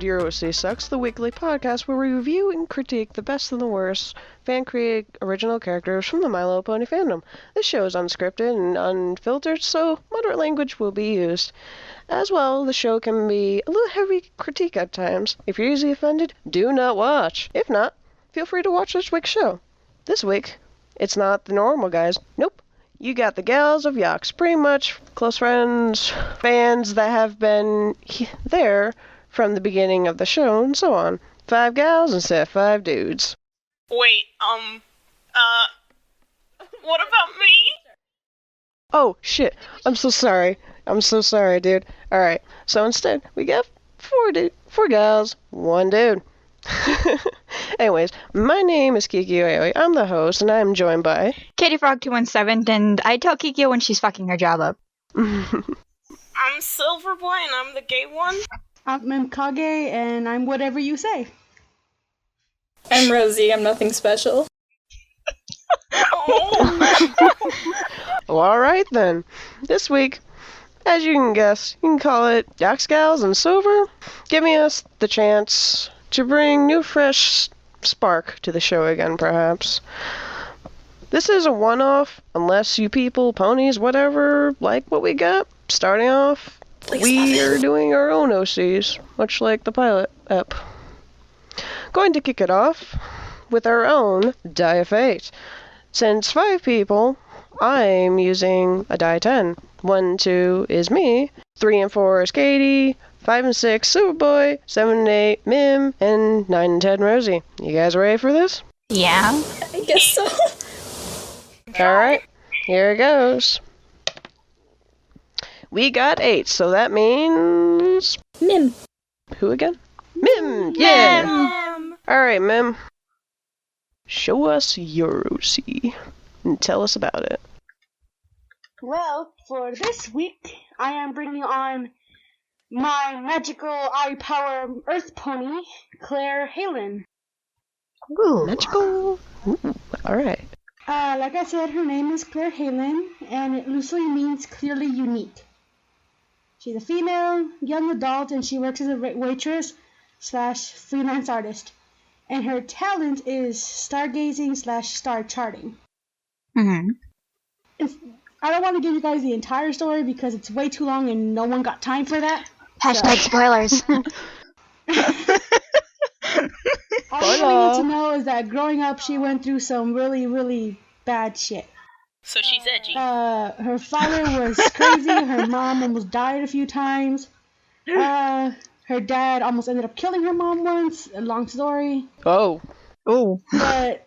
Your OC Sucks, the weekly podcast where we review and critique the best and the worst fan-created original characters from the My Little Pony fandom. This show is unscripted and unfiltered, so moderate language will be used. As well, the show can be a little heavy critique at times. If you're easily offended, do not watch. If not, feel free to watch this week's show. This week, it's not the normal guys. Nope. You got the gals of Yox, pretty much close friends, fans that have been there from the beginning of the show and so on. 5 gals instead of 5 dudes. Wait, what about me? Oh, shit. I'm so sorry, dude. Alright, so instead, we got 4 gals, 1 dude. Anyways, my name is Kiki Oyoe. I'm the host, and I'm joined by Katie Frog 217, and I tell Kiki when she's fucking her job up. I'm Silverboy, and I'm the gay one. I'm Mkage, and I'm whatever you say. I'm Rosie. I'm nothing special. Well, alright then. This week, as you can guess, you can call it Yox Gals and Silver, giving us the chance to bring new fresh spark to the show again, perhaps. This is a one-off, unless you people, ponies, whatever, like what we got. Starting off, we are doing our own OCs, much like the pilot ep. Going to kick it off with our own die of fate. Since 5 people, I'm using a die 10. 1, 2 is me, 3 and 4 is Katie, 5 and 6, Superboy, 7 and 8, Mim, and 9 and 10, Rosie. You guys ready for this? Yeah. I guess so. Alright, here it goes. We got 8, so that means... Mim. Who again? Mim! Yeah! Alright, Mim. Show us your OC and tell us about it. Well, for this week, I am bringing on my magical eye power earth pony, Claire Halen. Ooh. Magical? Ooh, alright. Like I said, her name is Claire Halen, and it loosely means clearly unique. She's a female, young adult, and she works as a waitress / freelance artist. And her talent is stargazing / star charting. Mm-hmm. I don't want to give you guys the entire story because it's way too long and no one got time for that. Hashtag spoilers. All you really need to know is that growing up, she went through some really, really bad shit. So she's edgy. Her father was crazy. Her mom almost died a few times. Her dad almost ended up killing her mom once. A long story. Oh. Ooh. But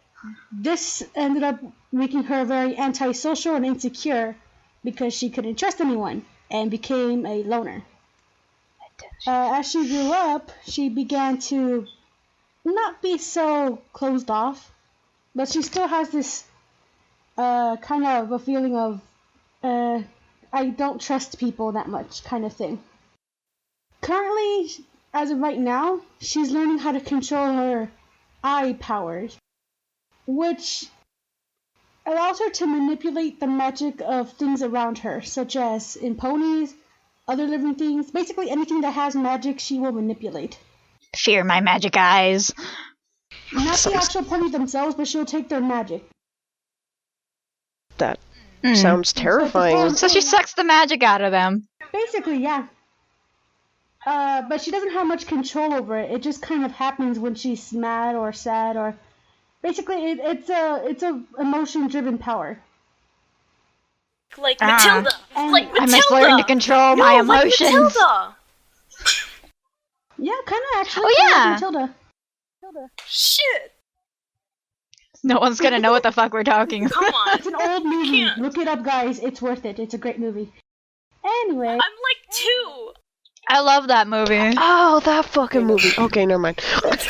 this ended up making her very antisocial and insecure because she couldn't trust anyone and became a loner. As she grew up, she began to not be so closed off, but she still has this kind of a feeling of I don't trust people that much kind of thing. Currently, as of right now, she's learning how to control her eye powers, which allows her to manipulate the magic of things around her, such as in ponies, other living things. Basically anything that has magic, she will manipulate. Fear my magic eyes. Not the actual ponies themselves, but she'll take their magic. That sounds terrifying. So she sucks the magic out of them. Basically, yeah. But she doesn't have much control over it. It just kind of happens when she's mad or sad, or basically it's a emotion-driven power. Like Matilda. Like Matilda. I must learn to control my emotions. Like Matilda. Yeah, kind of actually. Oh yeah. Like Matilda. Shit. No one's gonna know what the fuck we're talking about. Come on. It's an old movie. Can't. Look it up, guys. It's worth it. It's a great movie. Anyway. I'm like 2. I love that movie. Oh, that fucking movie. Okay, never mind. It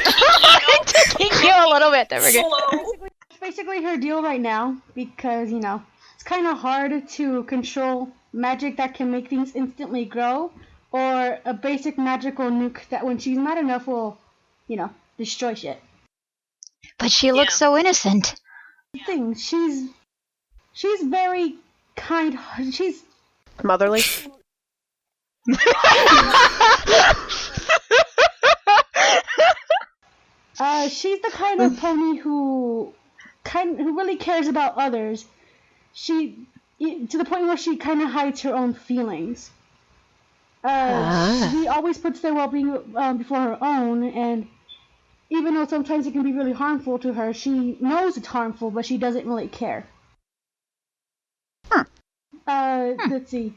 took you a little bit to forget. Slow. It's basically her deal right now because, you know, it's kind of hard to control magic that can make things instantly grow, or a basic magical nuke that when she's mad enough will, you know, destroy shit. But she looks so innocent. Thing, she's very kind. She's Motherly. She's the kind of pony who really cares about others. To the point where she kind of hides her own feelings. She always puts their well-being before her own, and even though sometimes it can be really harmful to her, she knows it's harmful, but she doesn't really care. Let's see.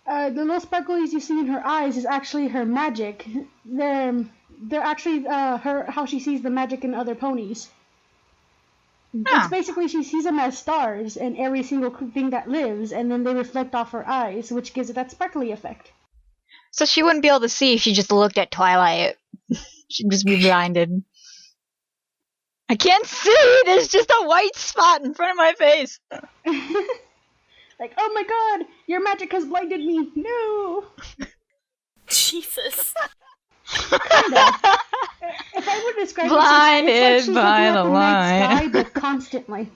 The little sparkles you see in her eyes is actually her magic. They're actually how she sees the magic in other ponies. It's basically she sees them as stars in every single thing that lives, and then they reflect off her eyes, which gives it that sparkly effect. So she wouldn't be able to see if she just looked at Twilight. She'd just be blinded. I can't see! There's just a white spot in front of my face! Like, oh my god, your magic has blinded me! No! Jesus. Kinda. If I were to describe Blinded it's like by she's the looking up in the night light. sky, but constantly.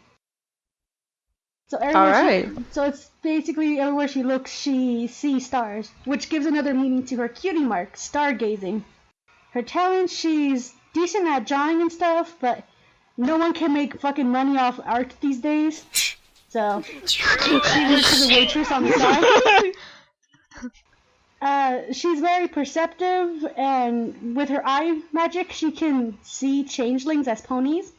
So Alright. so it's basically everywhere she looks, she sees stars, which gives another meaning to her cutie mark, stargazing. Her talent, she's decent at drawing and stuff, but no one can make fucking money off art these days. So she works as a waitress on the side. She's very perceptive, and with her eye magic, she can see changelings as ponies,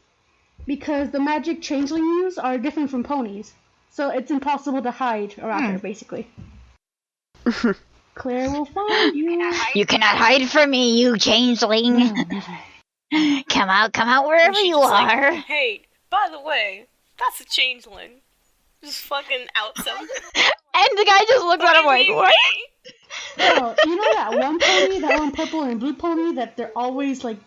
because the magic changeling use are different from ponies. So it's impossible to hide around her, basically. Claire will find you. You cannot hide from me, you changeling! No, never. Come out wherever She's you just like, are! hey, by the way, that's a changeling. Just fucking out some. And the guy just looks at him like, what? Oh, you know that one pony, that one purple and blue pony that they're always like,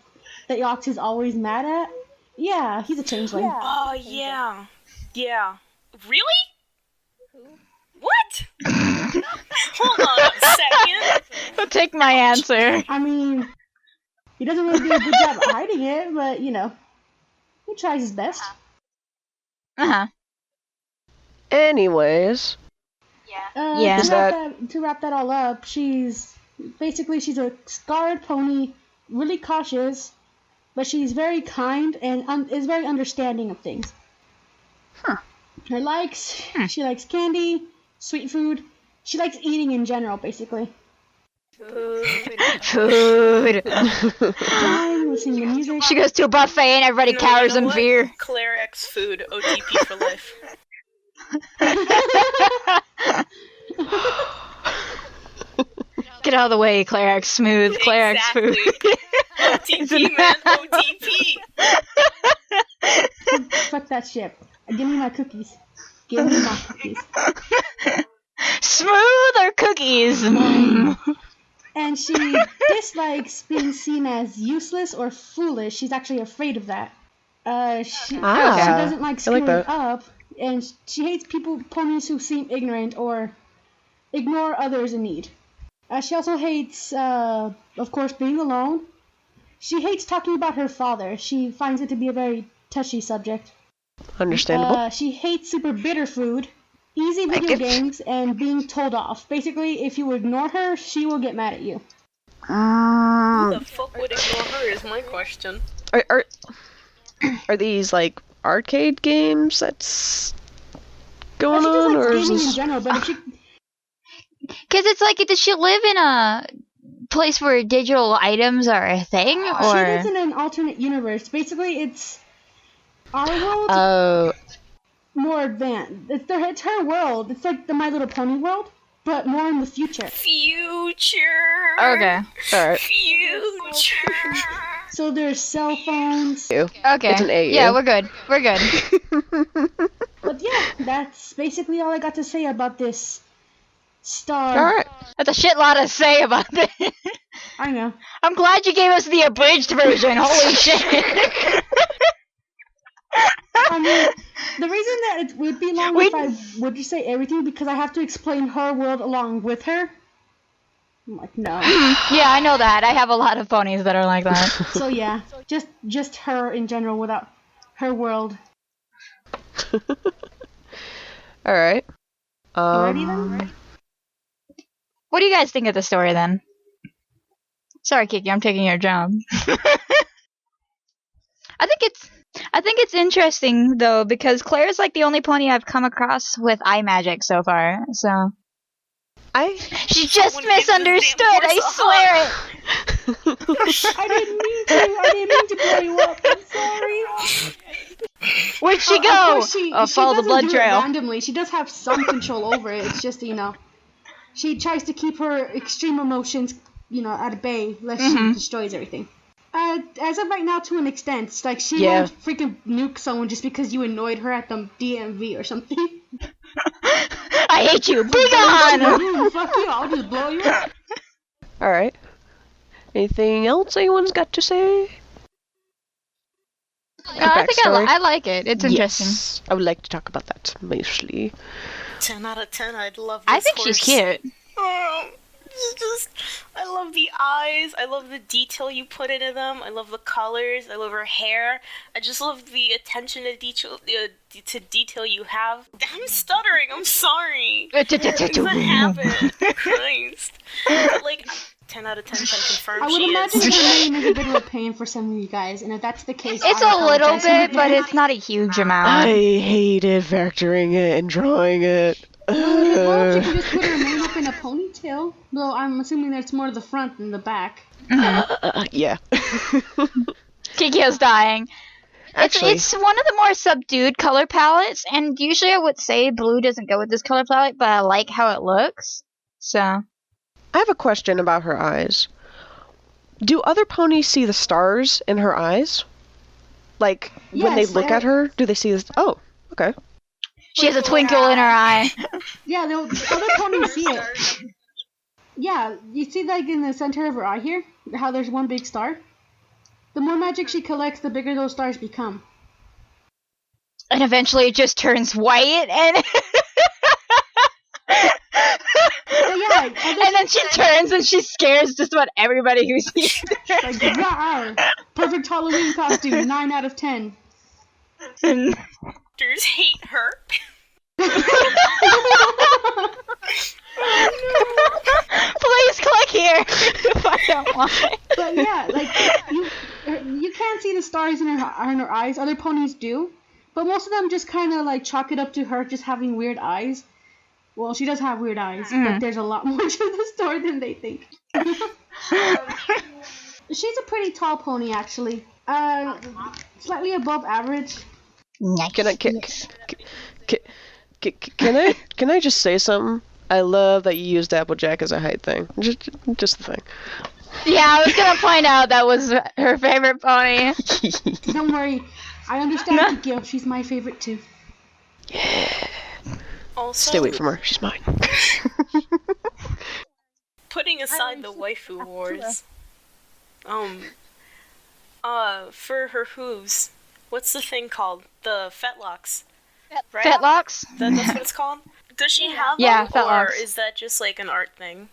that Yox is always mad at? Yeah, he's a changeling. Oh, yeah. Yeah. Really? What? Hold on a second. He'll take my answer. I mean, he doesn't really do a good job at hiding it, but, you know, he tries his best. Uh-huh. Anyways, Yeah. To wrap that all up, she's a scarred pony, really cautious, but she's very kind and is very understanding of things. She likes candy, sweet food. She likes eating in general, basically. Food. Drawing, listening to music. She goes to a buffet and everybody cowers in fear. Claire X Food, OTP for life. Get out of the way, Claire X Smooth. Claire X Food. OTP, man, OTP. Fuck that shit. Give me my cookies. Give me my cookies. Smooth or cookies? And she dislikes being seen as useless or foolish. She's actually afraid of that. She doesn't like screwing up, and she hates ponies who seem ignorant or ignore others in need. She also hates, of course, being alone. She hates talking about her father. She finds it to be a very touchy subject. understandable. She hates super bitter food, easy video games, and being told off. Basically, if you ignore her, she will get mad at you. Who the fuck would ignore her is my question. Are these like arcade games that's going She just on, likes or is gaming in this? general, but if she... Because it's like, does she live in a place where digital items are a thing? She Or lives in an alternate universe. Basically, it's our world more advanced. It's her world. It's like the My Little Pony world, but more in the future. Future. Okay. Alright. Future. So there's cell phones. Okay. It's an AU. Yeah, we're good. We're good. But yeah, that's basically all I got to say about this star. Alright. That's a shitload to say about this. I know. I'm glad you gave us the abridged version. Holy shit. I mean, the reason that it would be long if I would just say everything, because I have to explain her world along with her. I'm like, no. Yeah, I know that. I have a lot of ponies that are like that. So yeah, just her in general without her world. Alright. Ready then? What do you guys think of the story then? Sorry, Kiki, I'm taking your job. I think it's interesting though because Claire's like the only pony I've come across with eye magic so far. So she just Someone give this damn misunderstood. horse I a swear it. I didn't mean to blow you up. I'm sorry. Where'd she Of go? course she Follow the doesn't blood do it trail. randomly. She does have some control over it. It's just, she tries to keep her extreme emotions, at bay, lest she destroys everything. As of right now, to an extent, like she won't freaking nuke someone just because you annoyed her at the DMV or something. I hate you. Be gone. Fuck you! I'll just blow you up. All right. Anything else anyone's got to say? I think I like it. It's interesting. Yes, I would like to talk about that mostly. 10 out of 10. I'd love this I think horse. she's cute. I love the eyes. I love the detail you put into them. I love the colors. I love her hair. I just love the attention to detail you have. I'm stuttering. I'm sorry. Doesn't happen. Christ. But, 10 out of 10 can confirm I would she imagine is. her name is a bit of a pain for some of you guys, and if that's the case, It's I a little apologize. bit, but it's not a huge I amount. hated factoring it and drawing it. Well, you can just put her name up in a ponytail. Though I'm assuming that's more to the front than the back. Yeah. Kikyo's dying. Actually, It's one of the more subdued color palettes, and usually I would say blue doesn't go with this color palette, but I like how it looks. So. I have a question about her eyes. Do other ponies see the stars in her eyes? Like, when they Yes, look at her, do they see this? Oh, okay. She has a twinkle in her eye. Yeah, the other ponies see it. Yeah, you see like in the center of her eye here, how there's one big star? The more magic she collects, the bigger those stars become. And eventually it just turns white, and and then she turns and she scares just about everybody who sees her. Like, wow, perfect Halloween costume, 9 out of 10. Doctors hate her. Please click here to find out why. But yeah, you can't see the stars in her eyes. Other ponies do, but most of them just kind of chalk it up to her just having weird eyes. Well, she does have weird eyes, but there's a lot more to the story than they think. She's a pretty tall pony, actually. Slightly above average. Nice. Can I just say something? I love that you used Applejack as a height thing. Just the thing. Yeah, I was gonna point out that was her favorite pony. Don't worry, I understand Kikyo. She's my favorite too. Yeah. Also, Stay away from her. She's mine. putting aside the waifu wars, for her hooves, what's the thing called? The fetlocks. Right? Fetlocks? That's what it's called? Does she have Yeah, them, or fetlocks. is that just an art thing?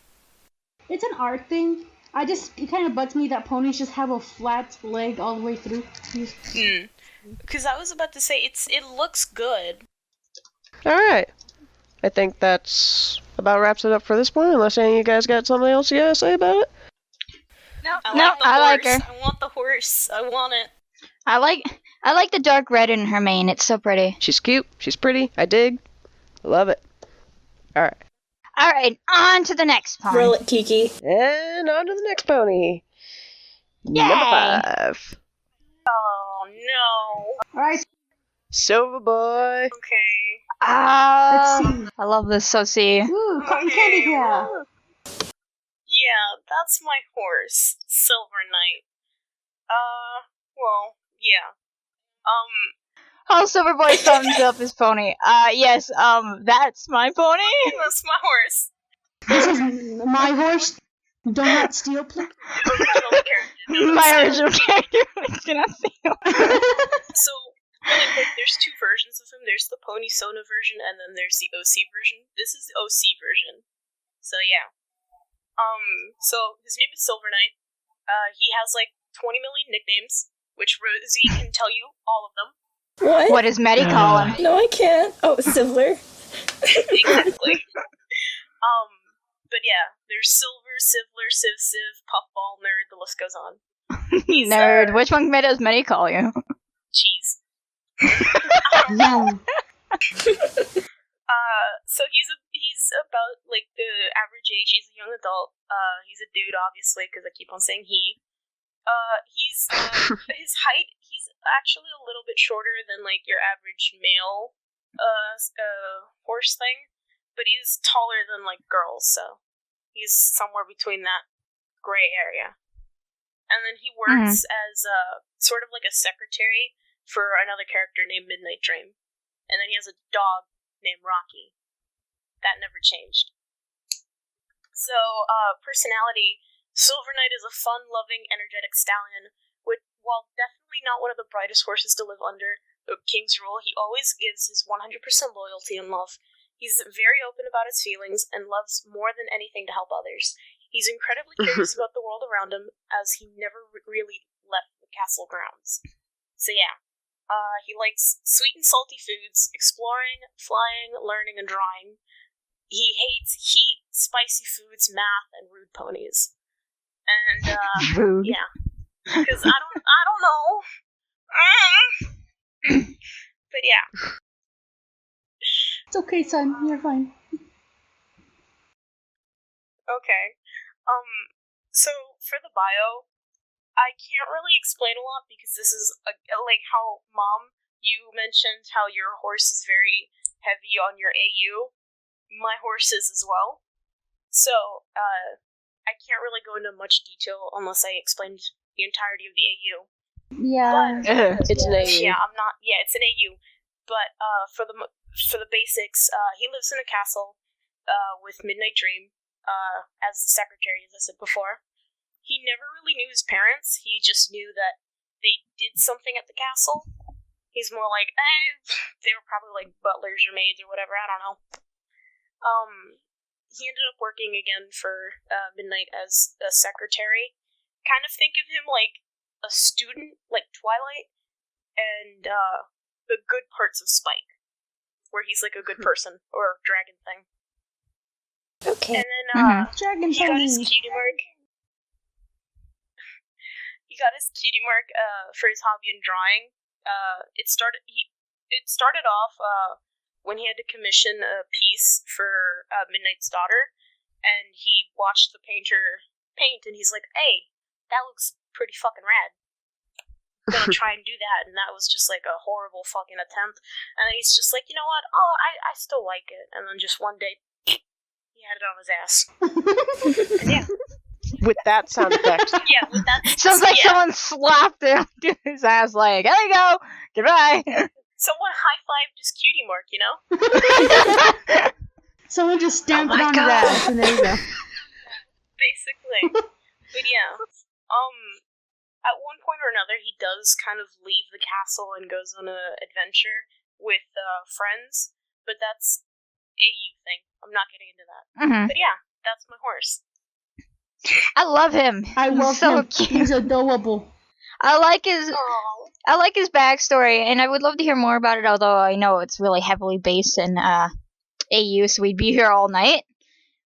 It's an art thing. It kind of bugs me that ponies just have a flat leg all the way through. Because I was about to say, it looks good. Alright. I think that's about wraps it up for this one, unless any of you guys got something else you gotta say about it. I like her. I want the horse. I want it. I like the dark red in her mane. It's so pretty. She's cute. She's pretty. I dig. I love it. Alright. All right, on to the next pony. Roll it, Kiki. And on to the next pony. Yay! Number 5. Oh no. Alright, Silver Boy. Okay. Ah, let's see. I love this Soci. Ooh, cotton candy here. Yeah, that's my horse, Silver Knight. Well, yeah. Oh, Silverboy thumbs up his pony. Yes, that's my pony. That's my horse. This is my horse. Do not steal, please. Original character. My original character was gonna steal. So, really quick, there's two versions of him. There's the Pony Sona version, and then there's the OC version. This is the OC version. So, yeah. So, his name is Silver Knight. He has, 20 million nicknames, which Rosie can tell you all of them. What does Maddie call him? No, I can't. Oh, Sivler. Exactly. But yeah, there's Silver, Sivler, Civ, Puffball, Nerd, the list goes on. He's, Nerd. Which one does Maddie call you? Yum. So he's about like the average age. He's a young adult. He's a dude, obviously, because I keep on saying he. He's his height. He's actually a little bit shorter than like your average male, horse thing, but he's taller than like girls. So he's somewhere between that gray area. And then he works as sort of like a secretary for another character named Midnight Dream. And then he has a dog named Rocky. That never changed. So, personality. Silver Knight is a fun-loving, energetic stallion, which, while definitely not one of the brightest horses to live under the King's rule, he always gives his 100% loyalty and love. He's very open about his feelings and loves more than anything to help others. He's incredibly curious about the world around him, as he never really left the castle grounds. So yeah, he likes sweet and salty foods, exploring, flying, learning, and drawing. He hates heat, spicy foods, math, and rude ponies. And Rude. yeah, because I don't know. But yeah. It's okay, son. You're fine. Okay. So for the bio, I can't really explain a lot because this is like how Mom, you mentioned how your horse is very heavy on your AU. My horse is as well. So I can't really go into much detail unless I explained the entirety of the AU. Yeah. But, It's an AU. yeah, I'm not. Yeah, it's an AU. But for the basics, he lives in a castle with Midnight Dream as the secretary, as I said before. He never really knew his parents. He just knew that they did something at the castle. He's more like, they were probably like butlers or maids or whatever. I don't know. He ended up working again for Midnight as a secretary. Kind of think of him like a student, like Twilight, and the good parts of Spike, where he's like a good person or dragon thing. Okay. And then Dragon he got his pony. cutie mark. He got his cutie mark for his hobby in drawing. It started off when he had to commission a piece for Midnight's daughter, and he watched the painter paint, and he's like, "Hey, that looks pretty fucking rad. I'm gonna try and do that." And that was just like a horrible fucking attempt. And then he's just like, you know what? Oh, I still like it. And then just one day, he had it on his ass. And yeah. With that sound effect. Yeah, with that. Sounds like someone slapped him to his ass like, there you go, goodbye. Someone high-fived his cutie mark, you know? Someone just stamped it on his God. ass, and there you go. Basically. But yeah. At one point or another, he does kind of leave the castle and goes on an adventure with friends, but that's AU thing. I'm not getting into that. Mm-hmm. But yeah, that's my horse. I love him. I He's love so him. cute. He's adorable. I like his Oh. backstory, and I would love to hear more about it, although I know it's really heavily based in AU, so we'd be here all night.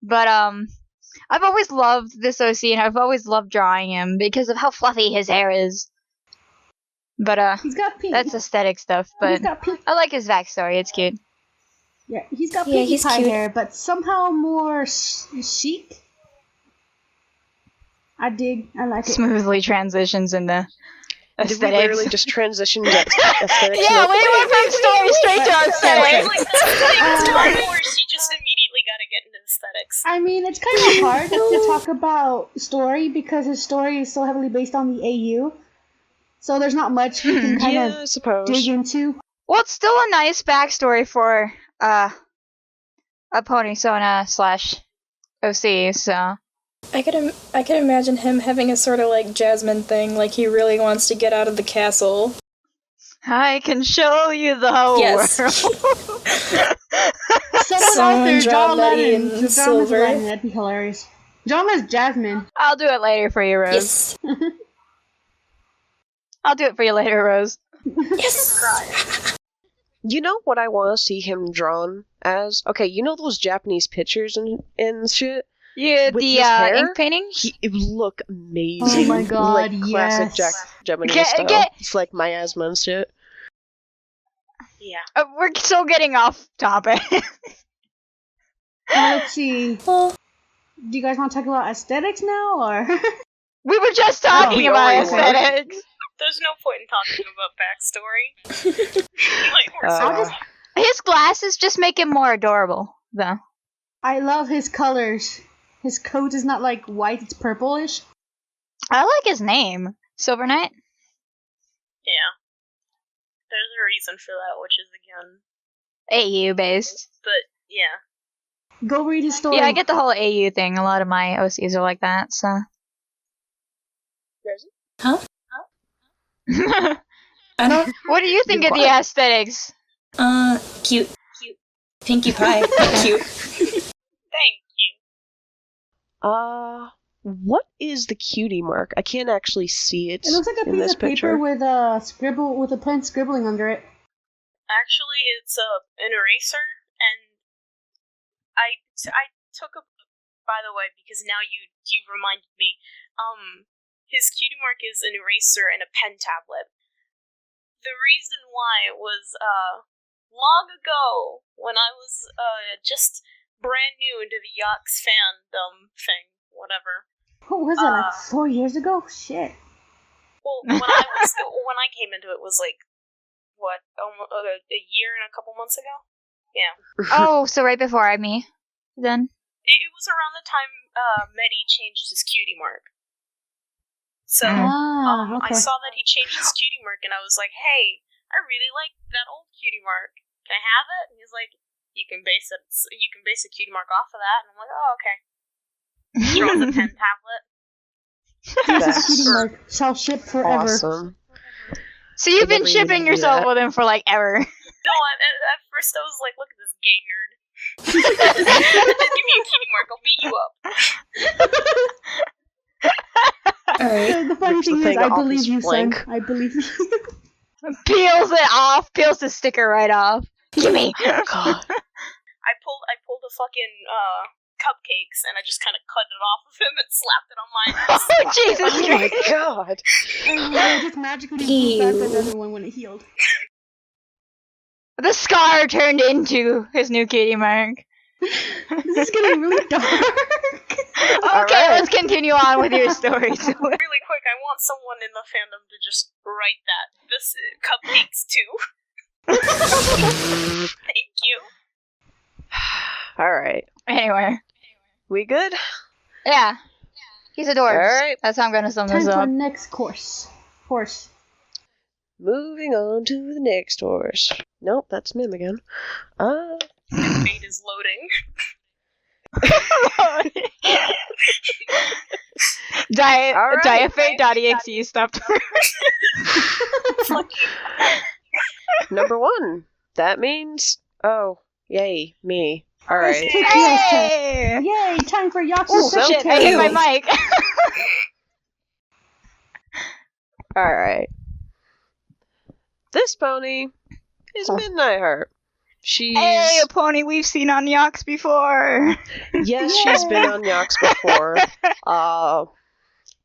But I've always loved this OC, and I've always loved drawing him because of how fluffy his hair is. But He's got pink. that's aesthetic stuff, He's but got pink. I like his backstory, it's cute. Yeah, he's got Yeah, pinky he's pie cute. hair, but somehow more chic. I like it. Smoothly transitions into Did we aesthetics. literally just transition to aesthetics? Yeah, we went from story straight to It's aesthetics. like that's the thing with my horse, you just immediately gotta get into aesthetics. I mean, it's kind of hard to talk about story because his story is so heavily based on the AU. So there's not much we can kind Yeah, I of suppose. dig into. Well, it's still a nice backstory for a pony sona / OC, so I could imagine him having a sort of like Jasmine thing, like he really wants to get out of the castle. I can show you the whole Yes. world. Someone out there draw draw Letty Aladdin. in Draw silver. Aladdin, that'd be hilarious. Draw him as Jasmine. I'll do it later for you, Rose. Yes. I'll do it for you later, Rose. Yes. You know what I want to see him drawn as? Okay, you know those Japanese pictures and shit? Yeah, With the his hair? ink paintings? It would look amazing. Oh my God, Like classic yes. Japanese Get- style. get- It's like miasma and shit. Yeah. We're still getting off topic. Let's see. Well, Do you guys want to talk about aesthetics now, or? We were just talking we about always were. aesthetics. There's no point in talking about backstory. Like, we're I'll Uh, just- His glasses just make him more adorable, though. I love his colors. His coat is not like white; it's purplish. I like his name, Silver Knight. Yeah. There's a reason for that, which is, again, AU based. but, yeah. Go read his story. Yeah, I get the whole AU thing. A lot of my OCs are like that, so. huh? I don't. What do you think of the aesthetics? Cute. Pinkie Pie. Cute. Thank you. what is the cutie mark? I can't actually see it. It looks like a in piece this of paper picture. with a pen scribbling under it. Actually, it's an eraser, and I took a. By the way, because now you reminded me, his cutie mark is an eraser and a pen tablet. The reason why was long ago when I was just brand new into the Yox fandom thing, whatever. What was it, like 4 years ago? Shit. Well, when I came into it was like what, almost a year and a couple months ago. Yeah. Oh, so right before me, then. It was around the time Medi changed his cutie mark. So Okay. I saw that he changed his cutie mark, and I was like, "Hey, I really like that old cutie mark. Can I have it?" And he's like, "You can base a cutie mark off of that." And I'm like, "Oh, okay." Throws a pen tablet. This cutie mark shall ship forever. Awesome. So you've I been never shipping even knew yourself that. with him for like ever. No, at first I was like, "Look at this gay nerd." Give me a cutie mark, I'll beat you up. Alright. The funny Rips the thing is, thing I off believe his you, son. flank. I believe you. Peels it off. Peels the sticker right off. Gimme. God. I pulled a fucking cupcakes, and I just kind of cut it off of him and slapped it on mine. Oh, Jesus Oh my Christ. god. And it just magically grew back another one when it healed. The scar turned into his new cutie mark. This is getting really dark. Okay, Alright. let's continue on with your story. Really quick, I want someone in the fandom to just write that. This cupcakes too. Thank you. Alright. Anyway. We good? Yeah. He's adorbs. Alright. That's how I'm gonna sum Time this for up. next course. Horse. Moving on to the next horse. Nope, that's Mim again. Fate is loading. Alright. Diafate.exe stopped. Number 1. That means... Oh, yay, me. Alright. Hey! Yay! Time for Yakuza Oh, So shit, I hit my mic. Alright. This pony is Midnight Heart. She's... Hey, a pony we've seen on Yox before. Yes, she's been on Yox before.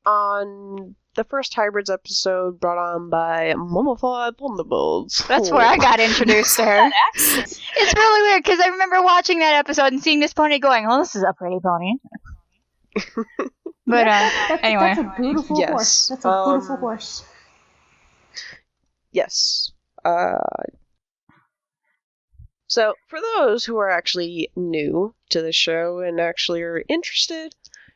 On the first Hybrids episode brought on by Mummified Thunderbolts. That's where I got introduced to her. That accent. It's really weird because I remember watching that episode and seeing this pony going, "Oh, this is a pretty pony." But anyway, That's a beautiful Yes, horse. That's a beautiful horse. Yes. So, for those who are actually new to the show and actually are interested,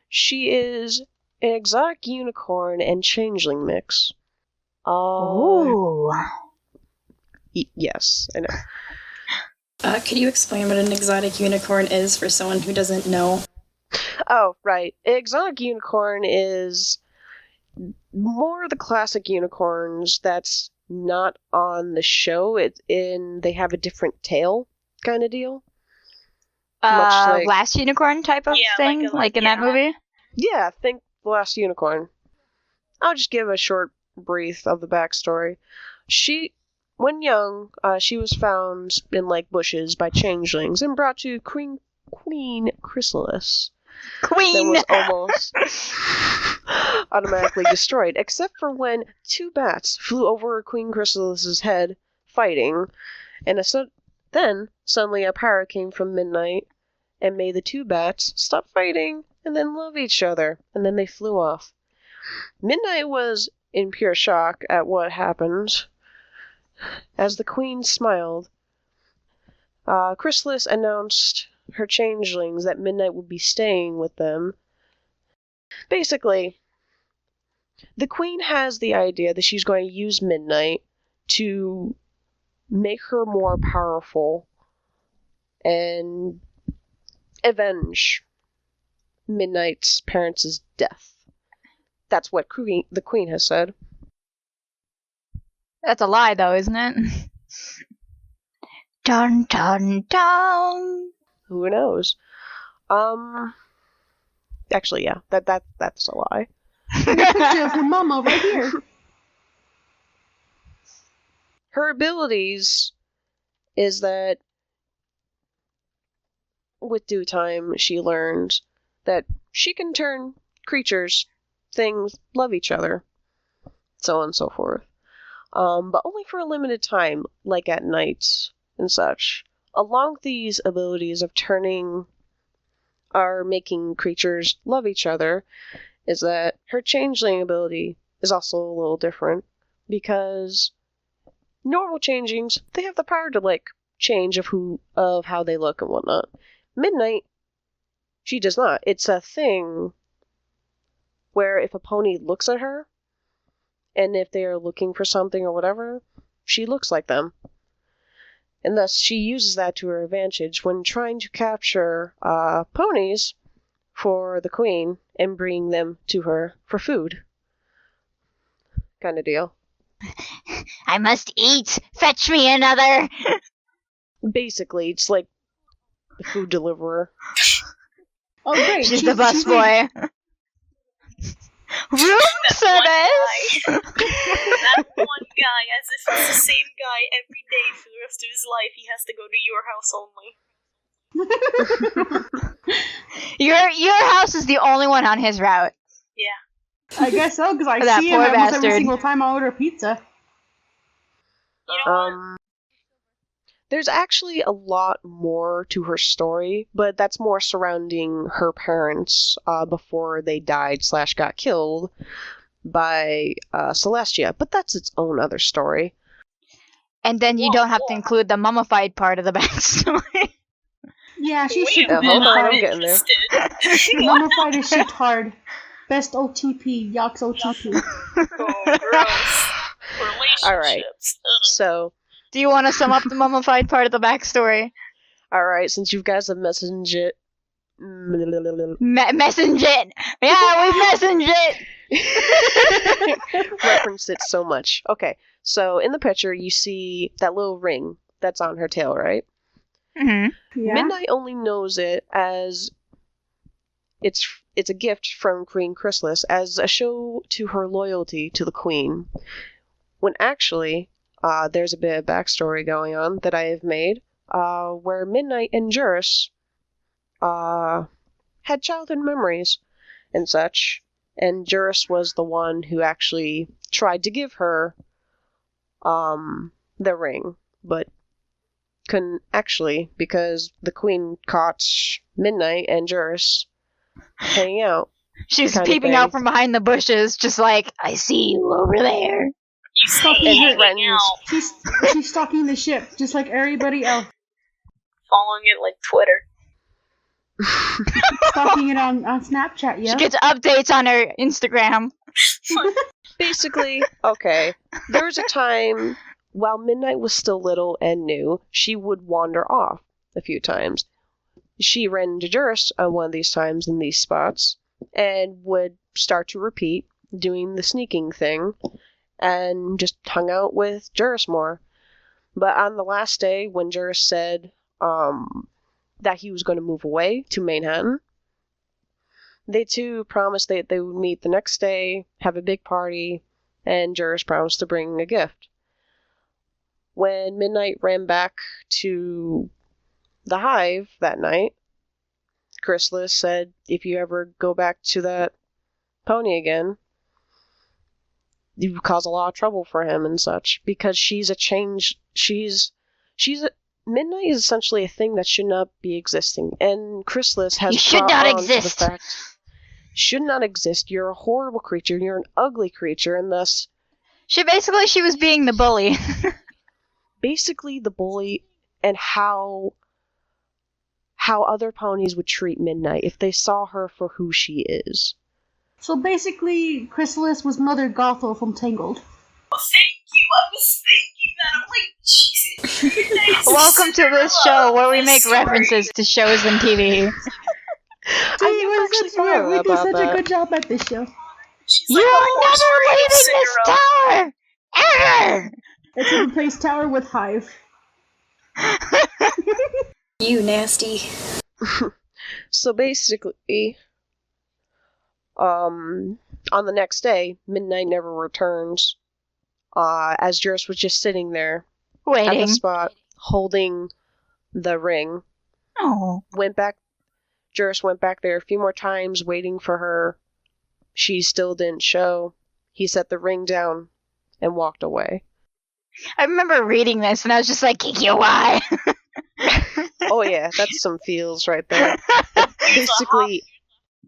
she is an exotic unicorn and changeling mix. ooh, Yes, I know. Could you explain what an exotic unicorn is for someone who doesn't know? Oh, right. Exotic unicorn is more the classic unicorns that's not on the show. They have a different tail kind of deal. Much like- last unicorn type of Yeah, thing, like in that yeah. movie. Yeah, think The Last Unicorn. I'll just give a short brief of the backstory. When young, she was found in like bushes by changelings and brought to Queen Chrysalis. That Queen. was almost automatically destroyed, except for when 2 bats flew over Queen Chrysalis's head, fighting, And then, suddenly a power came from Midnight and made the two bats stop fighting and then love each other, and then they flew off. Midnight was in pure shock at what happened. As the queen smiled, Chrysalis announced her changelings that Midnight would be staying with them. Basically, the queen has the idea that she's going to use Midnight to make her more powerful and avenge Midnight's parents' death. That's what the queen has said. That's a lie, though, isn't it? Dun dun dun. Who knows? Actually, yeah, that's a lie. Picture of her mama right here. Her abilities is that with due time she learned that she can turn creatures, things, love each other, so on and so forth. But only for a limited time, like at night and such. Along with these abilities of turning or making creatures love each other, is that her changeling ability is also a little different, because normal changelings, they have the power to change of how they look and whatnot. Midnight, she does not. It's a thing where if a pony looks at her, and if they are looking for something or whatever, she looks like them. And thus she uses that to her advantage when trying to capture ponies for the queen and bring them to her for food. Kind of deal. I must eat. Fetch me another. Basically, it's like the food deliverer. Oh, great. She's the bus boy. Room service. That one guy, as if it's the same guy every day for the rest of his life, he has to go to your house only. Your house is the only one on his route. Yeah. I guess so, because I That see him poor almost every bastard. single time I order pizza. You know what? There's actually a lot more to her story, but that's more surrounding her parents before they died / got killed by Celestia. But that's its own other story. And then you don't have to include the mummified part of the backstory. Yeah, she's Wait, super hold on, I'm mummified. getting there. Interested. Mummified is shit hard. Best OTP, Yox OTP. Oh, gross. Relationships. Alright. So, Do you want to sum up the mummified part of the backstory? alright, since you guys have messaged it. Message it! Yeah, we messaged it! Referenced it so much. Okay, so in the picture, you see that little ring that's on her tail, right? Mm-hmm. Yeah. Midnight only knows it as it's a gift from Queen Chrysalis as a show to her loyalty to the queen. When actually, there's a bit of backstory going on that I have made, where Midnight and Juris had childhood memories and such, and Juris was the one who actually tried to give her the ring, but couldn't actually, because the queen caught Midnight and Juris hanging out. She's Kind of peeping thing. out from behind the bushes, just like, I see you over there. You see Stalking hanging her friends. out, She's stalking the ship, just like everybody else. following it like Twitter. Stalking it on Snapchat, yeah? She gets updates on her Instagram. Basically, okay, there was a time while Midnight was still little and new, she would wander off a few times. She ran into Juris on one of these times in these spots and would start to repeat doing the sneaking thing and just hung out with Juris more. But on the last day, when Juris said that he was going to move away to Manhattan, they two promised that they would meet the next day, have a big party, and Juris promised to bring a gift. When Midnight ran back to the hive that night, Chrysalis said, if you ever go back to that pony again, you cause a lot of trouble for him and such, because she's Midnight is essentially a thing that should not be existing, and Chrysalis has You should brought not on to exist. the fact should not exist. You're a horrible creature. You're an ugly creature, and thus She was being the bully. basically the bully, and how other ponies would treat Midnight if they saw her for who she is. So basically, Chrysalis was Mother Gothel from Tangled. Oh, thank you. I was thinking that. I'm like, Jesus. Midnight is Welcome to this show where we make story. references to shows and TV. I'm actually sorry we do about such that. a good job at this show. She's You like are the horse never version of leaving this Cinderella. tower! Ever! Let's replace Tower with Hive. You nasty. So basically, on the next day, Midnight never returns. As Juris was just sitting there at Waiting. the spot, holding the ring. Oh. Juris went back there a few more times, waiting for her. She still didn't show. He set the ring down and walked away. I remember reading this and I was just like, Kiki, why? Oh yeah, that's some feels right there. Basically,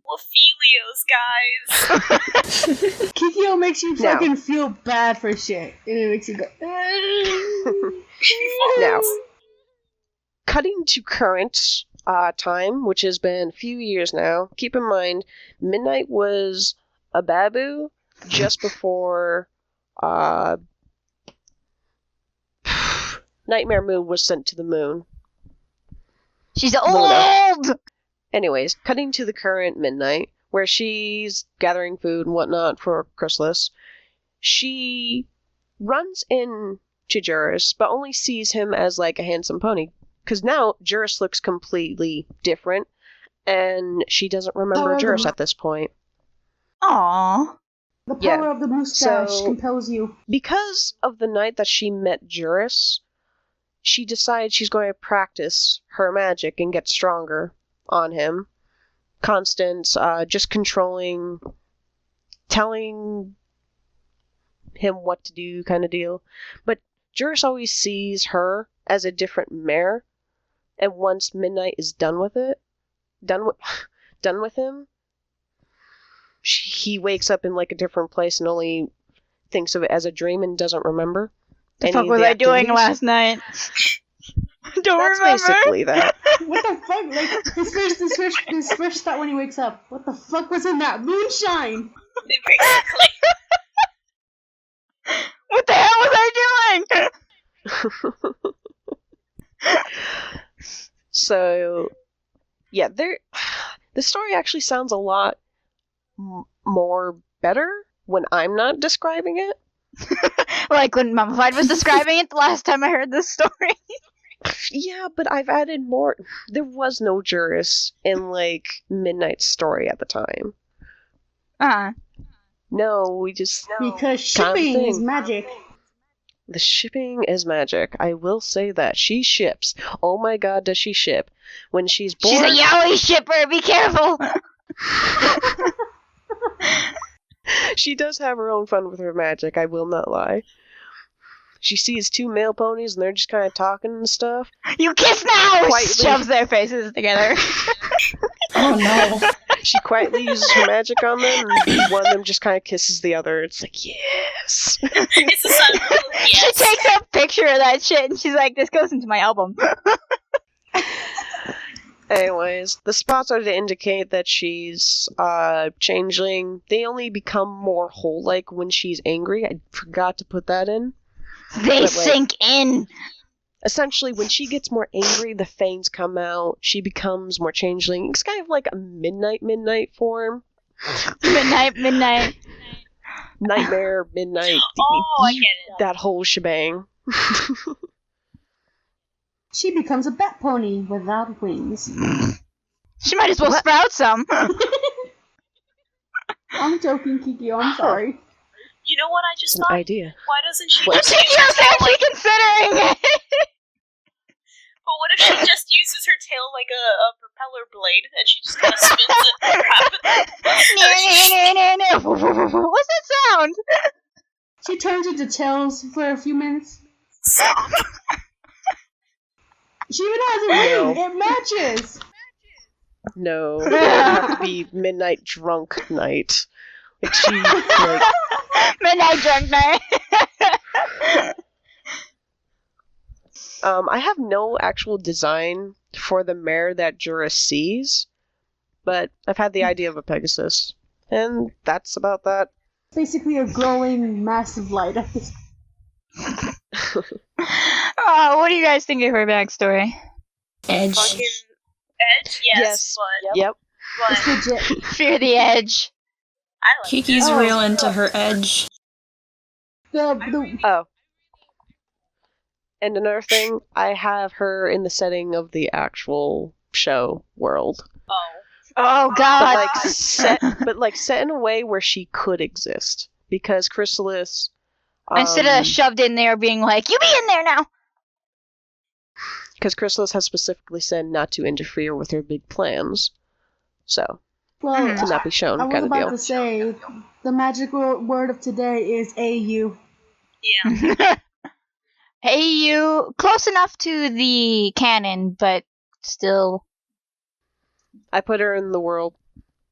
Ophelios, guys. Kikyo makes you Now. fucking feel bad for shit. And it makes you go... now, cutting to current time, which has been a few years now. Keep in mind, Midnight was a babu just before Nightmare Moon was sent to the moon. She's Luna. old! Anyways, cutting to the current Midnight, where she's gathering food and whatnot for Chrysalis. She runs in to Juris, but only sees him as like a handsome pony. Because now Juris looks completely different, and she doesn't remember Juris at this point. Aww. The power Yeah. of the mustache So- compels you. Because of the night that she met Juris, she decides she's going to practice her magic and get stronger on him. Constance, just controlling, telling him what to do kind of deal. But Juris always sees her as a different mare, and once Midnight is done with him, he wakes up in like a different place and only thinks of it as a dream and doesn't remember. The any fuck of was the I doing activities. last night? Don't That's remember. basically that. What the fuck? Like, his first thought when he wakes up. What the fuck was in that moonshine? Basically. What the hell was I doing? So, yeah, the story actually sounds a lot more better when I'm not describing it. Like when Mummified was describing it the last time I heard this story. Yeah, but I've added more. There was no Juris in, like, Midnight's story at the time. No, we just... Because Kind of shipping is thing. magic. The shipping is magic. I will say that. She ships. Oh my god, does she ship. When she's born... She's a yaoi shipper, be careful! She does have her own fun with her magic, I will not lie. She sees two male ponies and they're just kind of talking and stuff. You kiss now! Quietly. Shoves their faces together. Oh no. She quietly uses her magic on them, and one of them just kind of kisses the other. It's like, yes! It's a son. She Yes. takes a picture of that shit and she's like, this goes into my album. Anyways, the spots are to indicate that she's changeling. They only become more whole-like when she's angry. I forgot to put that in. They Wait. sink in. Essentially, when she gets more angry, the fangs come out. She becomes more changeling. It's kind of like a midnight form. Midnight. Nightmare, midnight. Oh, I get it. That whole shebang. She becomes a bat pony without wings. She might as well What? sprout some. I'm joking, Kikyo. I'm sorry. You know what I just An thought? idea. Why doesn't she What? just use her You're tail actually like... considering it. But what if she just uses her tail like a propeller blade and she just kind of spins it rapidly? What's that sound? She turns into tails for a few minutes. Stop. She even has a ring. It matches. No, it would have to be midnight drunk night. Like she, like Midnight drunk night. I have no actual design for the mare that Jura sees, but I've had the idea of a Pegasus, and that's about that. Basically a glowing, massive light at this. What do you guys think of her backstory? Edge. Fucking Edge? Yes. But... Yep. It's But legit. Fear the edge. I like Kiki's it. real into her edge. Oh. And another thing, I have her in the setting of the actual show world. Oh. Oh But god. like set in a way where she could exist. Because Chrysalis Instead of shoved in there being like, you be in there now. because Chrysalis has specifically said not to interfere with her big plans. So, Well, to not be shown I was kind of about deal. to say, the magic word of today is AU. Yeah. Hey, you. Close enough to the canon, but still. I put her in the world.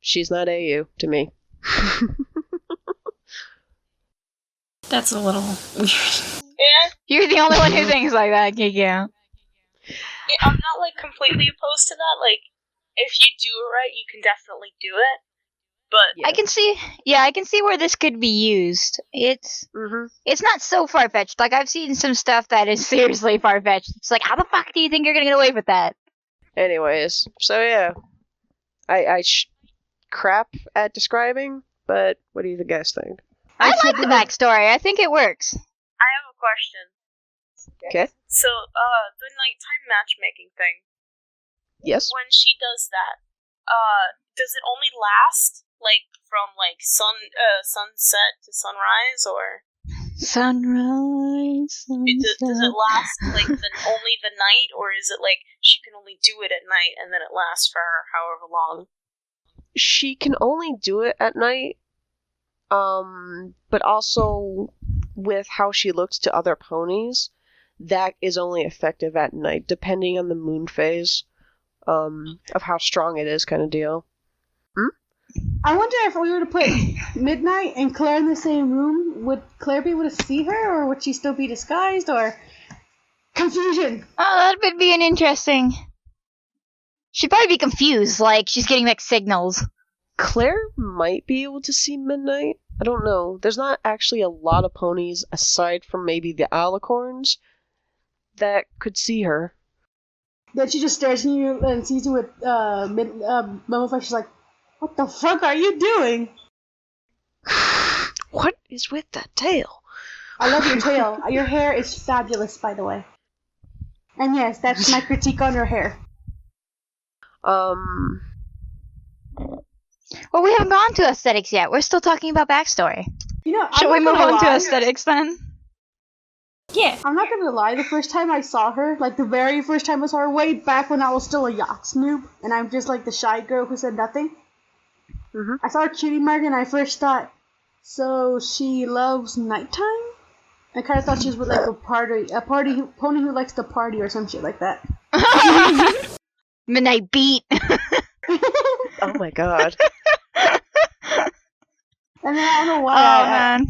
She's not AU to me. That's a little weird. Yeah. You're the only one who thinks like that, Kiki. I'm not, like, completely opposed to that. Like, if you do it right, you can definitely do it. But... Yeah. I can see where this could be used. It's not so far-fetched. Like, I've seen some stuff that is seriously far-fetched. It's like, how the fuck do you think you're gonna get away with that? Anyways, so yeah. I crap at describing, but what do you guys think? I like the backstory. I think it works. I have a question. Okay. So, the nighttime matchmaking thing. Yes. When she does that, does it only last, like, from, like, sunset to sunrise, or... Sunrise, sunset. Does it last, like, only the night, or is it, like, she can only do it at night, and then it lasts for however long? She can only do it at night, but also with how she looks to other ponies, that is only effective at night, depending on the moon phase, of how strong it is, kind of deal. I wonder if we were to put Midnight and Claire in the same room, would Claire be able to see her, or would she still be disguised, or confusion? Oh, that would be an interesting. She'd probably be confused, like she's getting mixed signals. Claire might be able to see Midnight. I don't know. There's not actually a lot of ponies, aside from maybe the alicorns, that could see her. Then she just stares at you and sees you with Mummified. She's like, "What the fuck are you doing?" What is with that tail? I love your tail. Your hair is fabulous, by the way. And yes, that's my critique on her hair. Well, we haven't gone to aesthetics yet. We're still talking about backstory. You know, Should we move on to aesthetics then? Yeah. I'm not gonna lie, the first time I saw her, like the very first time I saw her, way back when I was still a yachts noob, and I'm just like the shy girl who said nothing. I saw her cutie mark and I first thought, so she loves nighttime? I kind of thought she was with like a pony who likes to party or some shit like that. Midnight beat. Oh my god. And then I don't know why. Man.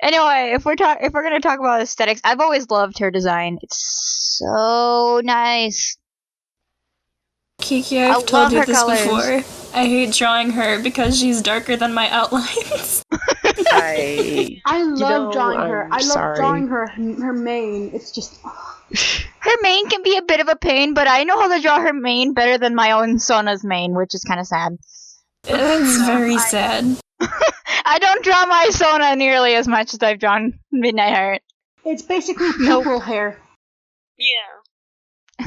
Anyway, if we're gonna talk about aesthetics, I've always loved her design. It's so nice. Kiki, I I've told love you her this colors. before. I hate drawing her because she's darker than my outlines. I love drawing her. I'm I love sorry. drawing her mane. It's just. Her mane can be a bit of a pain, but I know how to draw her mane better than my own Sona's mane, which is kind of sad. It's very sad. I don't draw my Sona nearly as much as I've drawn Midnight Heart. It's basically purple hair. Yeah.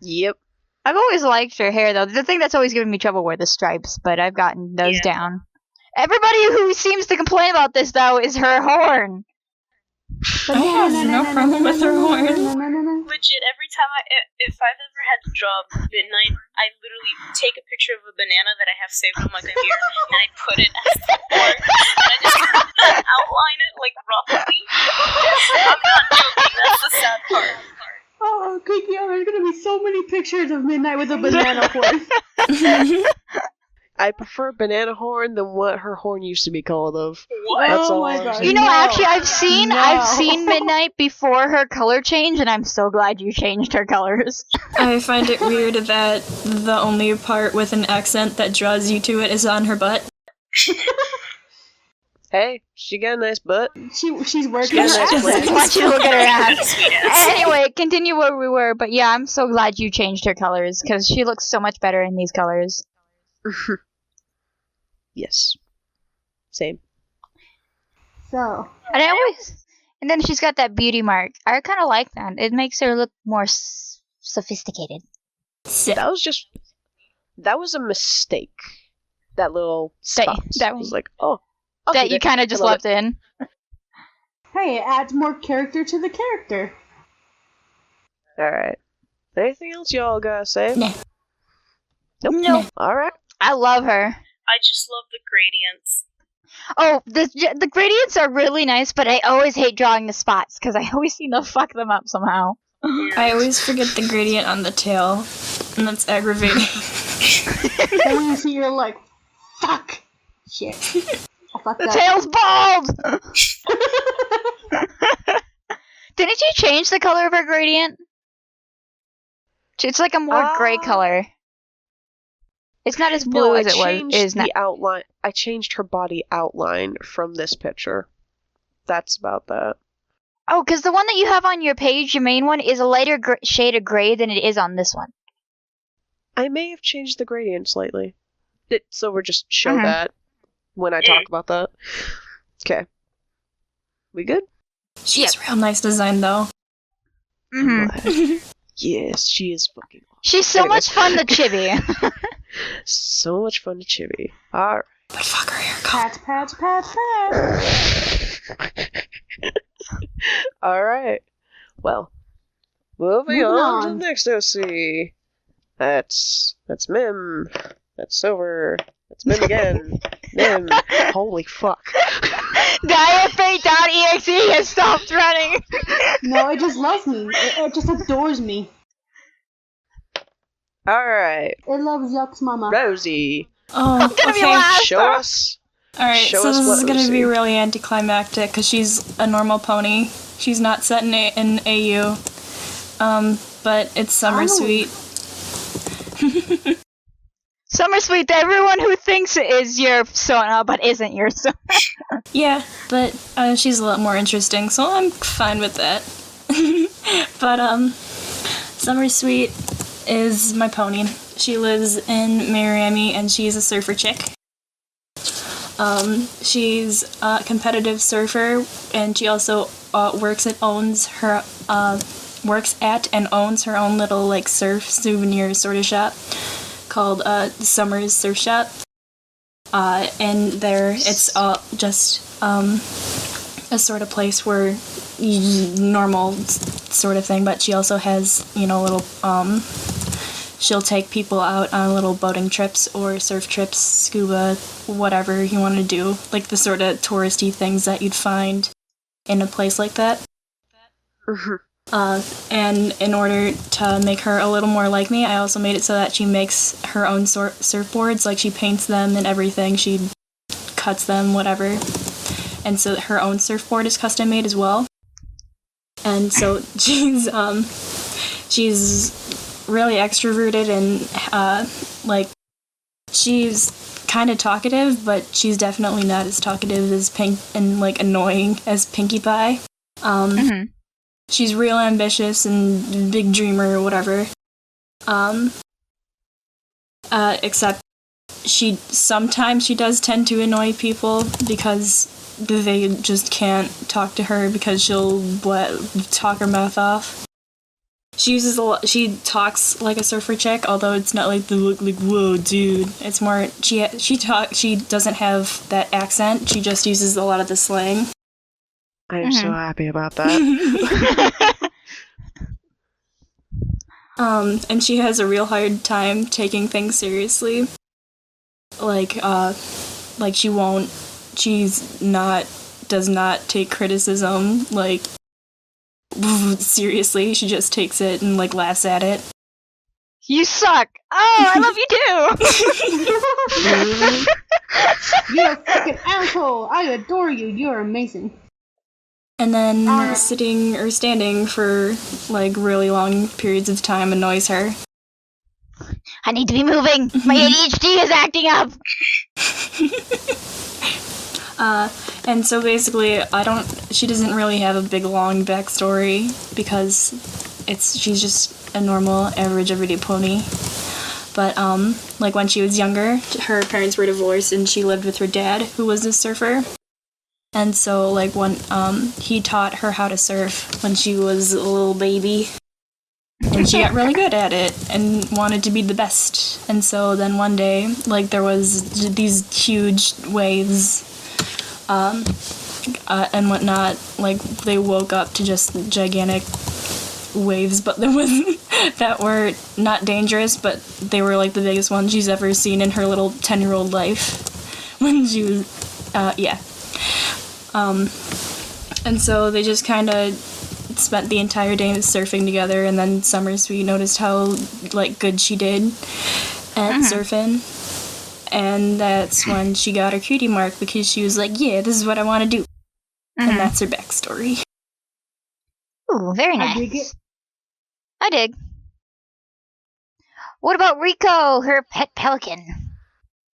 Yep. I've always liked her hair, though. The thing that's always given me trouble were the stripes, but I've gotten those down. Everybody who seems to complain about this, though, is her horn. I have no problem with her horn. Legit, every time if I've ever had to draw Midnight, I literally take a picture of a banana that I have saved on my computer, and I put it as the horn, and I just outline it, like, roughly. I'm not joking, that's the sad part. Oh, Kiki, there's gonna be so many pictures of Midnight with a banana horn. I prefer banana horn than what her horn used to be called of. What? That's Oh all my I'm God. saying. You know, No. actually, I've seen No. Midnight before her color change, and I'm so glad you changed her colors. I find it weird that the only part with an accent that draws you to it is on her butt. Hey, she got a nice butt. She's working Yeah, her that's ass what- off. Watch you look at her ass. Sweet ass. Anyway, continue where we were, but yeah, I'm so glad you changed her colors, because she looks so much better in these colors. Yes. Same. So, And then she's got that beauty mark. I kind of like that. It makes her look more sophisticated. That was a mistake. That little spot. that I was like, oh. I'll That keep you it. kind of just I love left in. hey, it adds more character to the character. it. Alright. Anything else y'all gotta say? Nah. Nope. No. Alright. I love her. I just love the gradients. Oh, the gradients are really nice, but I always hate drawing the spots, because I always seem to fuck them up somehow. I always forget the gradient on the tail, and that's aggravating. Then when you see, you're like, fuck. Shit. I fucked The up. tail's bald! Didn't you change the color of her gradient? It's like a more gray color. It's not as blue No, as I it was. changed Is not. the outline. I changed her body outline from this picture. That's about that. Oh, because the one that you have on your page, your main one, is a lighter shade of gray than it is on this one. I may have changed the gradient slightly. So we're just show Mhm. that when I talk about that. Okay. We good? She has real nice design, though. Mm-hmm. Yes, she is fucking awesome. She's so Anyways. much fun to chibi. So much fun to chibi. Alright. But fuck her haircut. Pat, pat, pat, pat. Alright. Well, moving Moving on to on. the next OC. That's Mim. That's Silver. That's Mim again. Mim. Holy fuck. Diafate.exe has stopped running. No, it just loves me. It just adores me. Alright. It loves Yuck's mama. Rosie. Oh, gonna be okay. last. Show us. Alright, Show so us this what is gonna OC. be really anticlimactic because she's a normal pony. She's not set in AU. But it's Summer Oh. Sweet. Summer Sweet, everyone who thinks it is your Sona, but isn't your Sona. Yeah, but she's a lot more interesting, so I'm fine with that. But Summer Sweet is my pony. She lives in Miami and she's a surfer chick. She's a competitive surfer and she also works at and owns her own little like surf souvenir sort of shop called Summer's Surf Shop. And there it's just a sort of place where normal sort of thing, but she also has, little she'll take people out on little boating trips or surf trips, scuba, whatever you want to do, like the sort of touristy things that you'd find in a place like that. And in order to make her a little more like me, I also made it so that she makes her own surfboards, like she paints them and everything, she cuts them, whatever. And so her own surfboard is custom made as well. And so she's really extroverted and she's kind of talkative, but she's definitely not as talkative as Pink and like annoying as Pinkie Pie. She's real ambitious and big dreamer or whatever. Except sometimes she does tend to annoy people because they just can't talk to her because she'll talk her mouth off. She talks like a surfer chick, although it's not like the look like whoa dude. It's more she doesn't have that accent. She just uses a lot of the slang. I am so happy about that. And she has a real hard time taking things seriously. Like does not take criticism. Like, seriously, she just takes it and, like, laughs at it. You suck! Oh, I love you too! You're a fucking asshole! I adore you, you're amazing. And then sitting or standing for, like, really long periods of time annoys her. I need to be moving! My ADHD is acting up! And so basically, she doesn't really have a big, long backstory, because she's just a normal, average, everyday pony. But, like, when she was younger, her parents were divorced, and she lived with her dad, who was a surfer. And so, like, when, he taught her how to surf when she was a little baby. And she got really good at it, and wanted to be the best. And so then one day, like, there was these huge waves, and whatnot, like, they woke up to just gigantic waves, but there was that were not dangerous, but they were, like, the biggest ones she's ever seen in her little 10-year-old life, when she was, and so they just kind of spent the entire day surfing together, and then summers we noticed how, like, good she did at surfing. And that's when she got her cutie mark, because she was like, yeah, this is what I want to do. And that's her backstory. Ooh, very nice. I dig it. I dig. What about Rico, her pet pelican?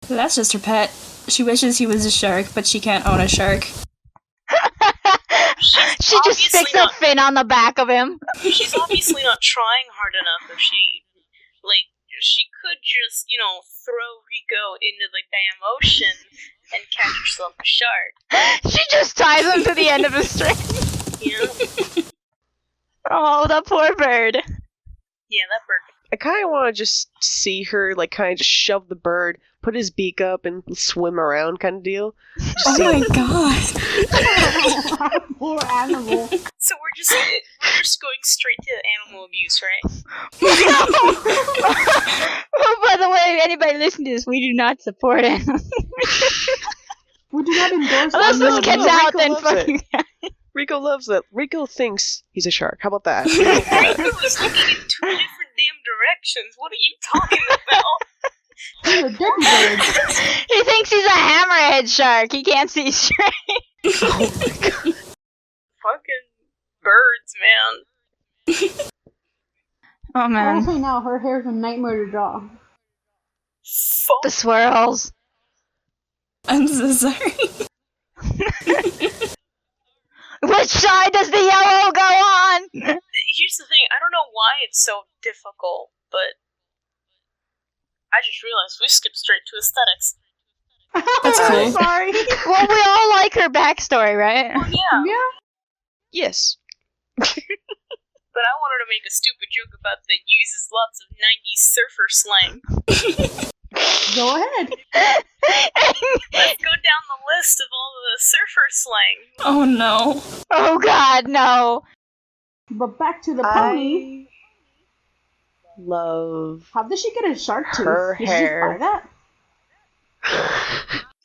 That's just her pet. She wishes he was a shark, but she can't own a shark. She just sticks a fin on the back of him. She's obviously not trying hard enough if she could just, throw Rico into the damn ocean and catch herself a shark. She just ties him to the end of a string. Yeah. Oh, the poor bird. Yeah, that bird. I kind of want to just see her, like, kind of just shove the bird, put his beak up, and swim around kind of deal. Oh my god. Poor animal. So we're just going straight to animal abuse, right? Oh, by the way, anybody listening to this, we do not support it. We do not endorse Unless this gets out, Rico then loves fucking... Rico loves it. Rico thinks he's a shark. How about that? Rico is looking in two different damn directions. What are you talking about? He's a dirty bird. He thinks he's a hammerhead shark. He can't see straight. Oh my god. Fucking birds, man. Oh, I will man. say now, her hair's a nightmare to draw. Fuck. The swirls. I'm so sorry. Which side does the yellow go on? Here's the thing, I don't know why it's so difficult, but I just realized we skipped straight to aesthetics. That's cool. Sorry. Well, we all like her backstory, right? Well, yeah, Yeah. Yes. but I wanted to make a stupid joke about that uses lots of 90s surfer slang. Go ahead. Let's go down the list of all the surfer slang. Oh no. Oh, God, no. But back to the pony. I love How did she get a shark tooth? her Did hair. she just buy that?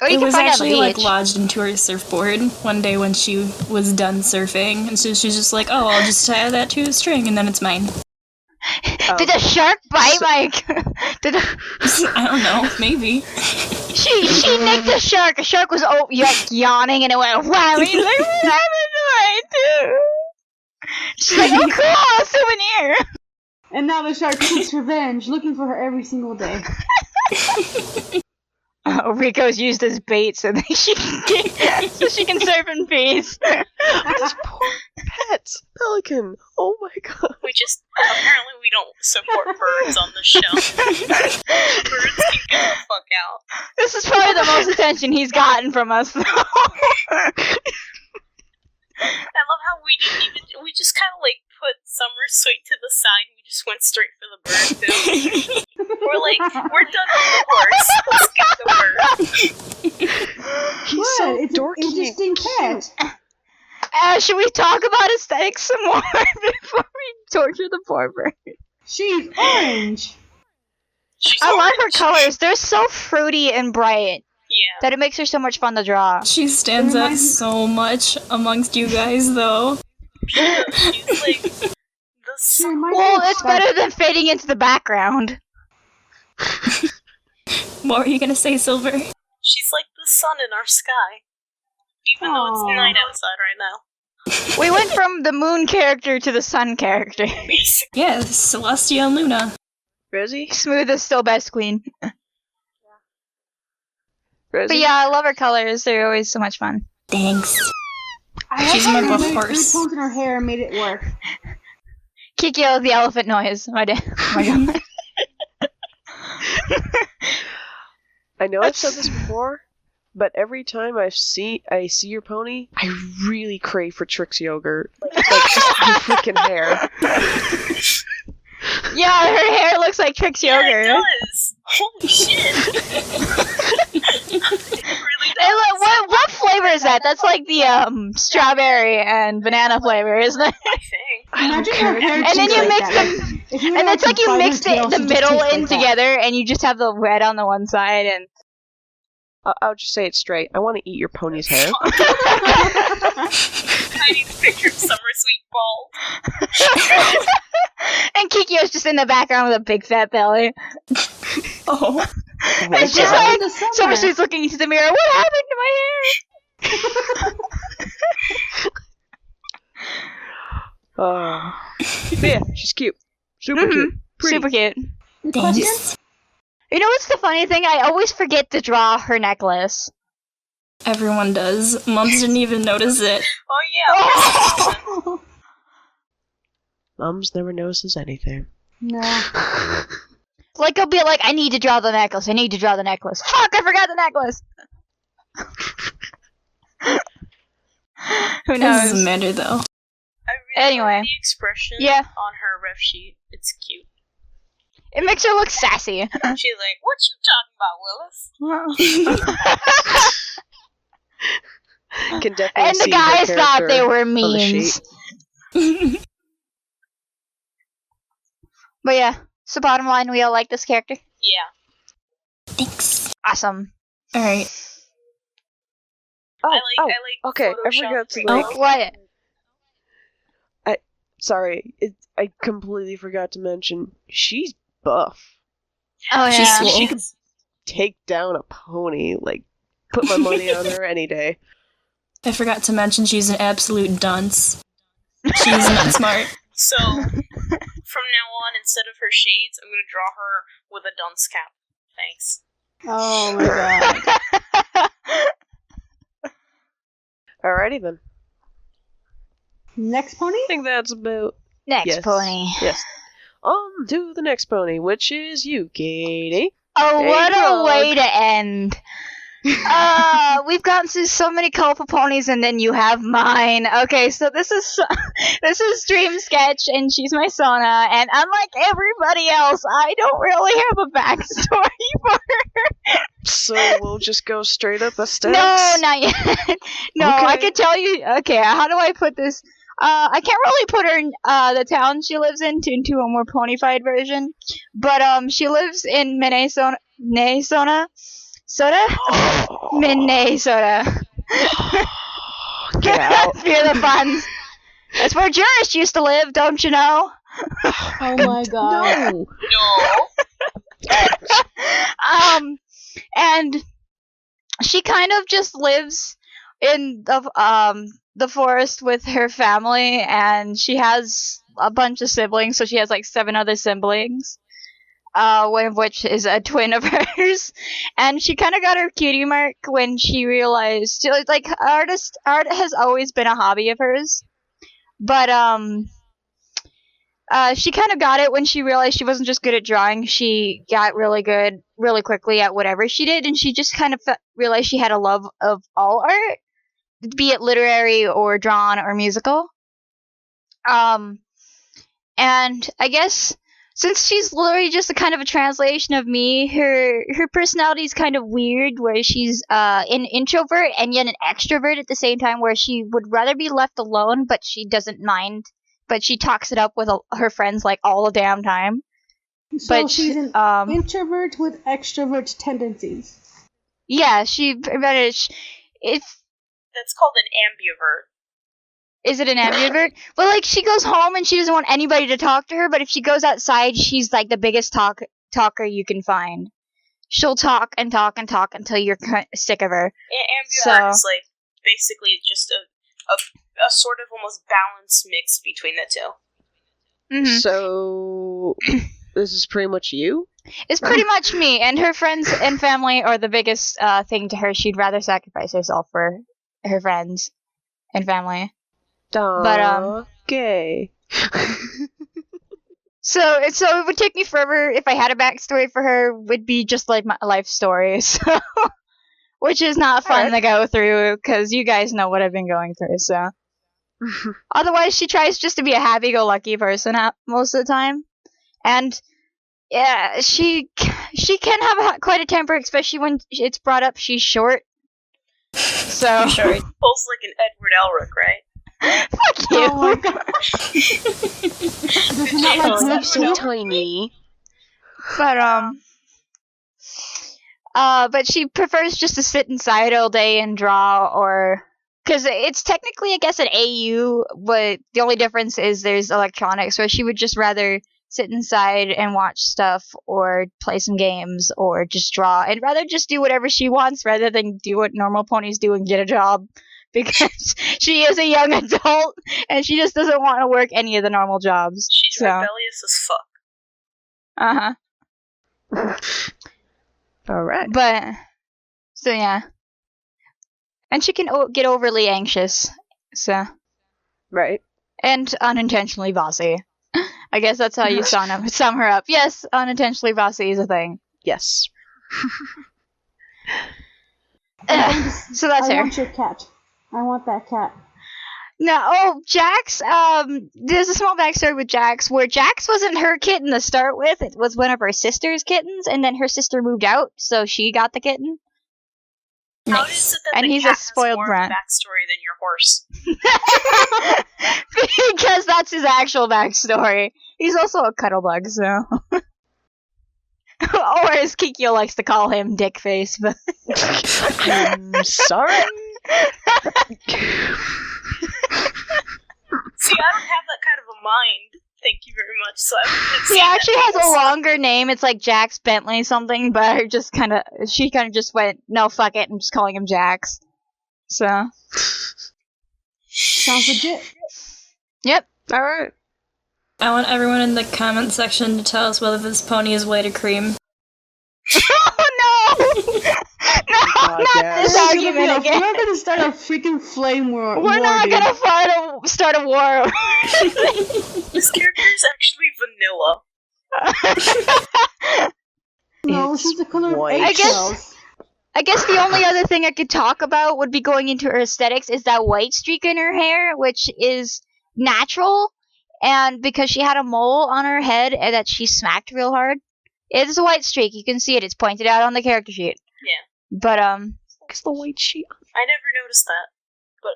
Or you It can was find out actually, like, beach. lodged into her surfboard one day when she was done surfing. And so she's just like, oh, I'll just tie that to a string and then it's mine. Did a shark bite Mike? Did a... I don't know, maybe. She nicked a shark. A shark was yawning and it went wow. And he's like, what happened to my tooth? She's like, oh cool, a souvenir. And now the shark takes revenge, looking for her every single day. Oh, Rico's used as bait so that she can surf in peace. this poor pet pelican. Oh my god. Apparently we don't support birds on the show. Birds can get the fuck out. This is probably the most attention he's gotten from us, though. I love how we just kind of like put Summer Sweet to the side and we just went straight for the bird too. We're like, we're done with the horse. Let's get the bird. He's What? so It's dorky an interesting and cute. Should we talk about aesthetics some more before we torture the poor bird? She's orange. She's I love her orange. colors. They're so fruity and bright Yeah. that it makes her so much fun to draw. She stands It out reminds me- so much amongst you guys, though. She's like the sun. Well, it's better than fading into the background. What were you gonna say, Silver? She's like the sun in our sky. Even though it's night outside right now. We went from the moon character to the sun character. Yeah, Celestia and Luna. Rosie? Smooth is still best queen. Rosie? But yeah, I love her colors. They're always so much fun. Thanks. She's my buff Three horse. tones in her hair made it work. Kikyo, the elephant noise. Oh my god. I know I've said this before, but every time I see your pony, I really crave for Trix yogurt. Like the freaking hair. Yeah, her hair looks like Trix Yeah, yogurt. it does. Holy shit. It really Hey, does. look, what flavor is that? That's like the strawberry and banana flavor, isn't it? I think. Imagine her hair And then tastes you like mix that. them, If you and were it's like you to mix buy her tail, the she just middle tastes in like that. together, and you just have the red on the one side, and I'll just say it straight. I want to eat your pony's hair. I need to picture of Summer Sweet bald. and Kikyo's just in the background with a big fat belly. Oh. It's just God. like In the summer. Summer Sweet's looking into the mirror. What happened to my hair? Yeah, she's cute. Super cute. Pretty. Super cute. Thanks. You know what's the funny thing? I always forget to draw her necklace. Everyone does. Mums didn't even notice it. Oh yeah. Mums never notices anything. No. Like, I'll be like, I need to draw the necklace. I need to draw the necklace. Fuck, I forgot the necklace. Who It knows? doesn't matter though. I really Anyway. like the expression Yeah. on her ref sheet. It's cute. It makes her look sassy. She's like, "What you talking about, Willis?" Can definitely And the see her guys thought character they were on the memes. sheet. But yeah, so bottom line, we all like this character. Yeah. Thanks. Awesome. Alright. Oh, I like okay, I Photoshop forgot to, right like- now. What? Sorry, I completely forgot to mention, she's buff. Oh She's yeah. swole. She could take down a pony, like, put my money on her any day. I forgot to mention she's an absolute dunce. She's not smart. So, from now on, instead of her shades, I'm gonna draw her with a dunce cap. Thanks. Oh my god. Alrighty then. Next pony? I think that's about... Next yes. pony. Yes. On to the next pony, which is you, Katie. Oh, Hey, what a dog. way to end. We've gotten through so many colorful ponies, and then you have mine. Okay, so this is Dream Sketch, and she's my Sona, and unlike everybody else, I don't really have a backstory for her. So we'll just go straight up aesthetics? No, not yet. No, I Okay. could tell you. Okay, how do I put this? I can't really put her in the town she lives in into a more ponyfied version, but she lives in Minnesota. Soda? Minnesota. Get out. Fear the funds. That's where Jurist used to live, don't you know? Oh my god. No. No. And she kind of just lives in the forest with her family, and she has a bunch of siblings, so she has like 7 other siblings. One of which is a twin of hers, and she kind of got her cutie mark when she realized, like, art has always been a hobby of hers, but she kind of got it when she realized she wasn't just good at drawing. She got really good really quickly at whatever she did, and she just kind of realized she had a love of all art, be it literary or drawn or musical. And I guess since she's literally just a kind of a translation of me, her personality is kind of weird, where she's an introvert and yet an extrovert at the same time, where she would rather be left alone, but she doesn't mind. But she talks it up with her friends like all the damn time. So But she's an introvert with extrovert tendencies. Yeah, she managed. It's That's called an ambivert. Is it an ambivert? Well, like, she goes home and she doesn't want anybody to talk to her, but if she goes outside, she's, like, the biggest talker you can find. She'll talk and talk and talk until you're sick of her. Ambivert is, like, basically just a sort of almost balanced mix between the two. Mm-hmm. So, this is pretty much you? It's pretty much me, and her friends and family are the biggest thing to her. She'd rather sacrifice herself for her friends and family. But, gay. So it would take me forever if I had a backstory for her. Would be just like my life story, so which is not fun to go through because you guys know what I've been going through. So otherwise, she tries just to be a happy-go-lucky person most of the time, and yeah, she can have quite a temper, especially when it's brought up she's short. So Sure, it pulls like an Edward Elric, right? Fuck you. Oh my gosh. This is not like so tiny. But she prefers just to sit inside all day and draw, or because it's technically, I guess, an AU, but the only difference is there's electronics, where she would just rather sit inside and watch stuff, or play some games, or just draw, and rather just do whatever she wants rather than do what normal ponies do and get a job. Because she is a young adult, and she just doesn't want to work any of the normal jobs. She's rebellious as fuck. Alright. But, so yeah. And she can get overly anxious, so. Right. And unintentionally bossy. I guess that's how you sum her up. Yes, unintentionally bossy is a thing. Yes. So that's her. I want your cat. I want that cat. No, Jax, there's a small backstory with Jax, where Jax wasn't her kitten to start with, it was one of her sister's kittens, and then her sister moved out, so she got the kitten. How is it that And the he's cat a spoiled has more brat. backstory than your horse? Because that's his actual backstory. He's also a cuddlebug, so. Or as Kikyo likes to call him, Dickface, but. I'm sorry. See, I don't have that kind of a mind. Thank you very much. So He actually has a longer name. It's like Jax Bentley something, but she kind of just went, no, fuck it, I'm just calling him Jax. So. Sounds legit. Yep. Alright. I want everyone in the comment section to tell us whether this pony is white or cream. Oh no! No, not yes. this argument again. We're gonna start a freaking flame war. We're not dude. gonna start a war. This character is actually vanilla. No, It's she's the color of white. eggshells. I guess the only other thing I could talk about would be going into her aesthetics is that white streak in her hair, which is natural, and because she had a mole on her head and that she smacked real hard. It is a white streak. You can see it. It's pointed out on the character sheet. Yeah. But, It's the white sheet. I never noticed that. But,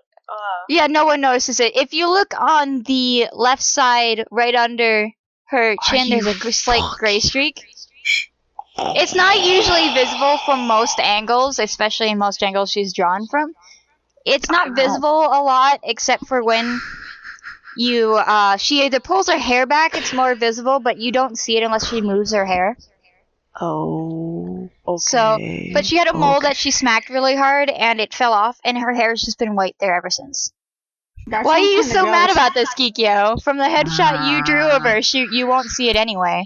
yeah, no one notices it. If you look on the left side, right under her chin, there's a slight gray streak. It's not usually visible from most angles, especially in most angles she's drawn from. It's not visible a lot, except for when you, she either pulls her hair back, it's more visible, but you don't see it unless she moves her hair. Oh, okay. So, but she had a mole that she smacked really hard, and it fell off, and her hair's just been white there ever since. That Why are sounds you kinda so mad gross. about this, Kikyo? From the headshot you drew of her, you won't see it anyway.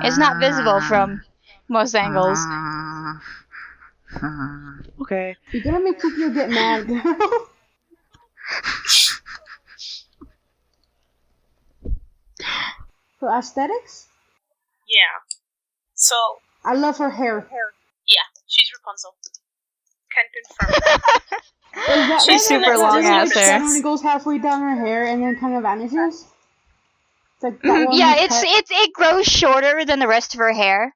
It's not visible from most angles. Okay. You're gonna make people get mad, girl. For aesthetics? yeah. So, I love her hair. yeah, she's Rapunzel. Can confirm. Is that She's why super that long doesn't like ass hair. suddenly goes halfway down her hair and then kind of vanishes? It's like that one Yeah, was cut. it grows shorter than the rest of her hair.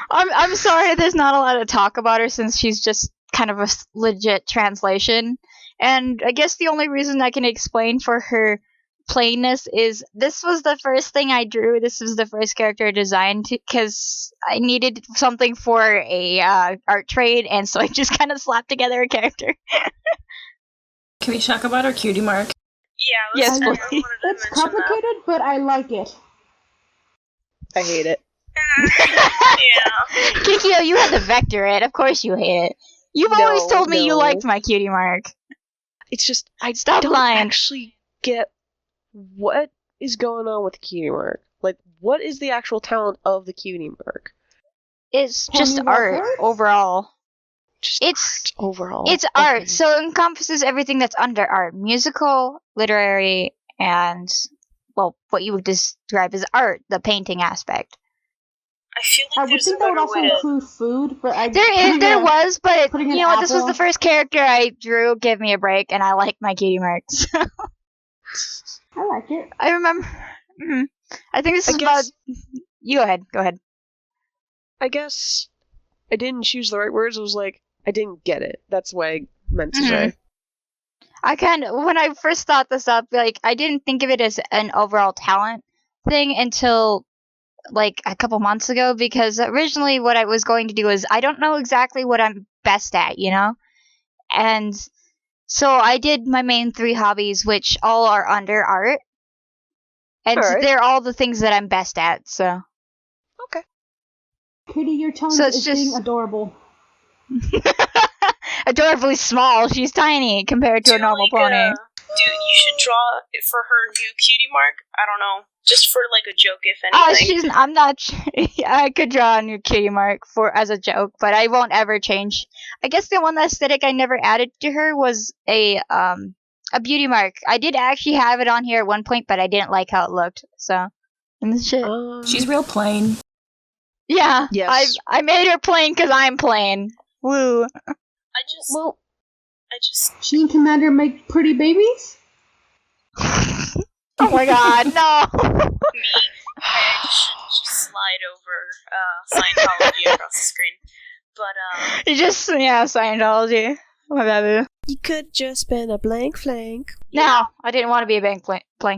I'm sorry, there's not a lot to talk about her since she's just kind of a legit translation. And I guess the only reason I can explain for her plainness is this was the first thing I drew. This was the first character I designed because I needed something for a art trade, and so I just kind of slapped together a character. Can we talk about our cutie mark? Yeah, Yes, I please. wanted to It's mention complicated, but I like it. I hate it. that. Yeah. Kikyo, you had to vector it. Of course you hate it. You've always No, told me you no. liked my cutie mark. It's just I Stop don't lying. actually get what is going on with the cutie mark. Like, what is the actual talent of the cutie mark? It's Tell just me about art art? overall. Just It's art overall. It's Okay. art, so it encompasses everything that's under art. Musical, literary, and, well, what you would describe as art, the painting aspect. I feel I like would there's a think that would better also way to... include food, but I There was, but, putting you an know what, this was the apple. first character I drew, give me a break, and I like my cutie marks. I like it. I remember... Mhm. I think this I is guess- about... You go ahead. I guess I didn't choose the right words. It was like I didn't get it. That's what I meant to say. When I first thought this up, like, I didn't think of it as an overall talent thing until, like, a couple months ago, because originally what I was going to do is, I don't know exactly what I'm best at, you know? And so I did my main 3 hobbies, which all are under art. And Alright. they're all the things that I'm best at, so. Okay. Kitty, your tongue So it's is being just- adorable. Adorably small. She's tiny compared to a normal pony. Dude, you should draw it for her new cutie mark. I don't know. Just for, like, a joke, if Oh, anything. I'm not. I could draw a new cutie mark as a joke, but I won't ever change. I guess the one aesthetic I never added to her was a beauty mark. I did actually have it on here at one point, but I didn't like how it looked. So, and this shit. She's real plain. Yeah. Yes. I made her plain because I'm plain. Woo. I just... well. She and Commander make pretty babies? Oh my god, no. I just slide over Scientology across the screen. But, You just, yeah, Scientology. Whatever. You could just been a blank flank. No, I didn't want to be a blank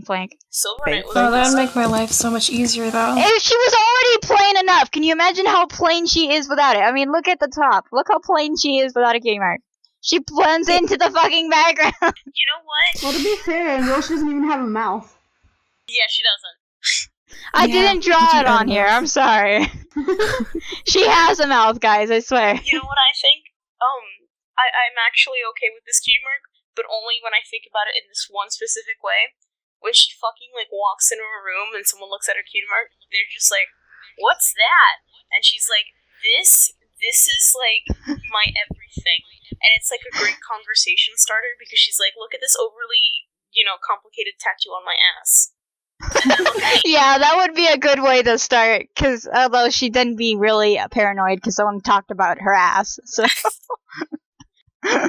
flank. Silver Thank Knight was... Oh, that would make my life so much easier, though. If she was already plain enough, can you imagine how plain she is without it? I mean, look at the top. Look how plain she is without a cutie mark. She blends into the fucking background. You know what? Well, to be fair, Roche doesn't even have a mouth. Yeah, she doesn't. I Yeah, didn't draw you it got on a here. mouth. I'm sorry. She has a mouth, guys. I swear. You know what I think? I'm actually okay with this cutie mark, but only when I think about it in this one specific way. When she fucking, like, walks into a room and someone looks at her cutie mark, they're just like, what's that? And she's like, this is, like, my everything. And it's, like, a great conversation starter because she's like, look at this overly, complicated tattoo on my ass. And then look at me. Yeah, that would be a good way to start. Because although she'd then be really paranoid because someone talked about her ass. So. What's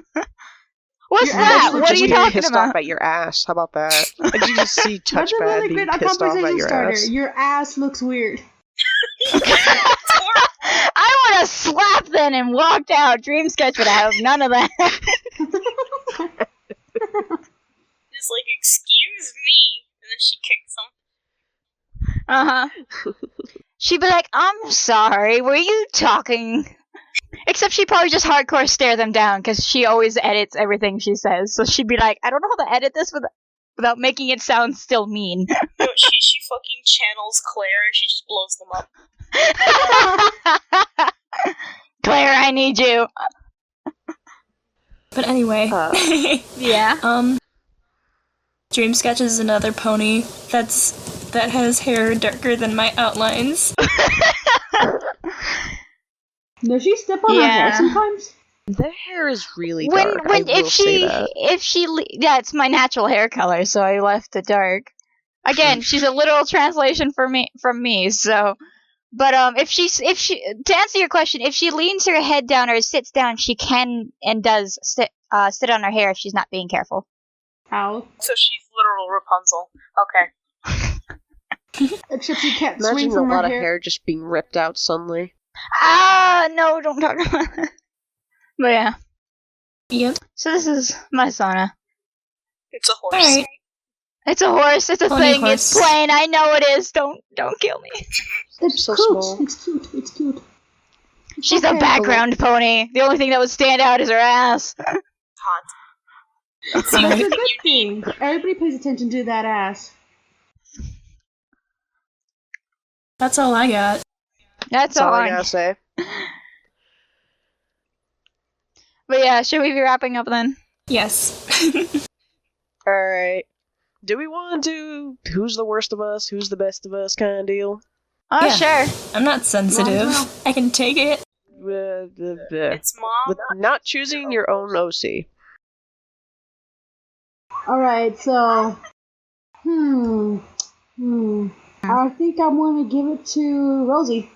Your that? ass looks What are you Just be talking pissed about? off at your ass. How about that? Like, you just see That's a Touchpad really being great pissed off at conversation your starter. ass. Your ass looks weird. It's horrible. I would have slapped then and walked out. Dream Sketch would have none of that. Just like, excuse me. And then she kicks him. Uh-huh. She'd be like, I'm sorry, were you talking? Except she'd probably just hardcore stare them down, because she always edits everything she says. So she'd be like, I don't know how to edit this without making it sound still mean. No, she fucking channels Claire and she just blows them up. Claire, I need you. But anyway. Yeah. Dream Sketch is another pony that has hair darker than my outlines. Does she step on her Yeah. hair sometimes? The hair is really dark. Yeah, it's my natural hair color, so I left it dark. Again, she's a literal translation from me, so. But if she to answer your question, if she leans her head down or sits down, she can and does sit on her hair if she's not being careful. How? So she's literal Rapunzel. Okay. Except she can't Imagine swing a from her lot of hair. hair just being ripped out suddenly. No, don't talk about that. But yeah. Yep. So this is my sauna. It's a horse. Alright. It's a horse. It's a Pony thing. It's horse. plain. I know it is. Don't kill me. It's So cute. small. It's cute. It's cute. She's a Okay. background pony. The only thing that would stand out is her ass. Hot. That's a good thing. Everybody pays attention to that ass. That's all I got. That's all I gotta say. But yeah, should we be wrapping up then? Yes. Alright. Do we want to do who's the worst of us, who's the best of us kind of deal? Oh, Yeah. sure. I'm not sensitive. Well. I can take it. It's Mom. With not choosing your own OC. Alright, so... I think I'm going to give it to Rosie.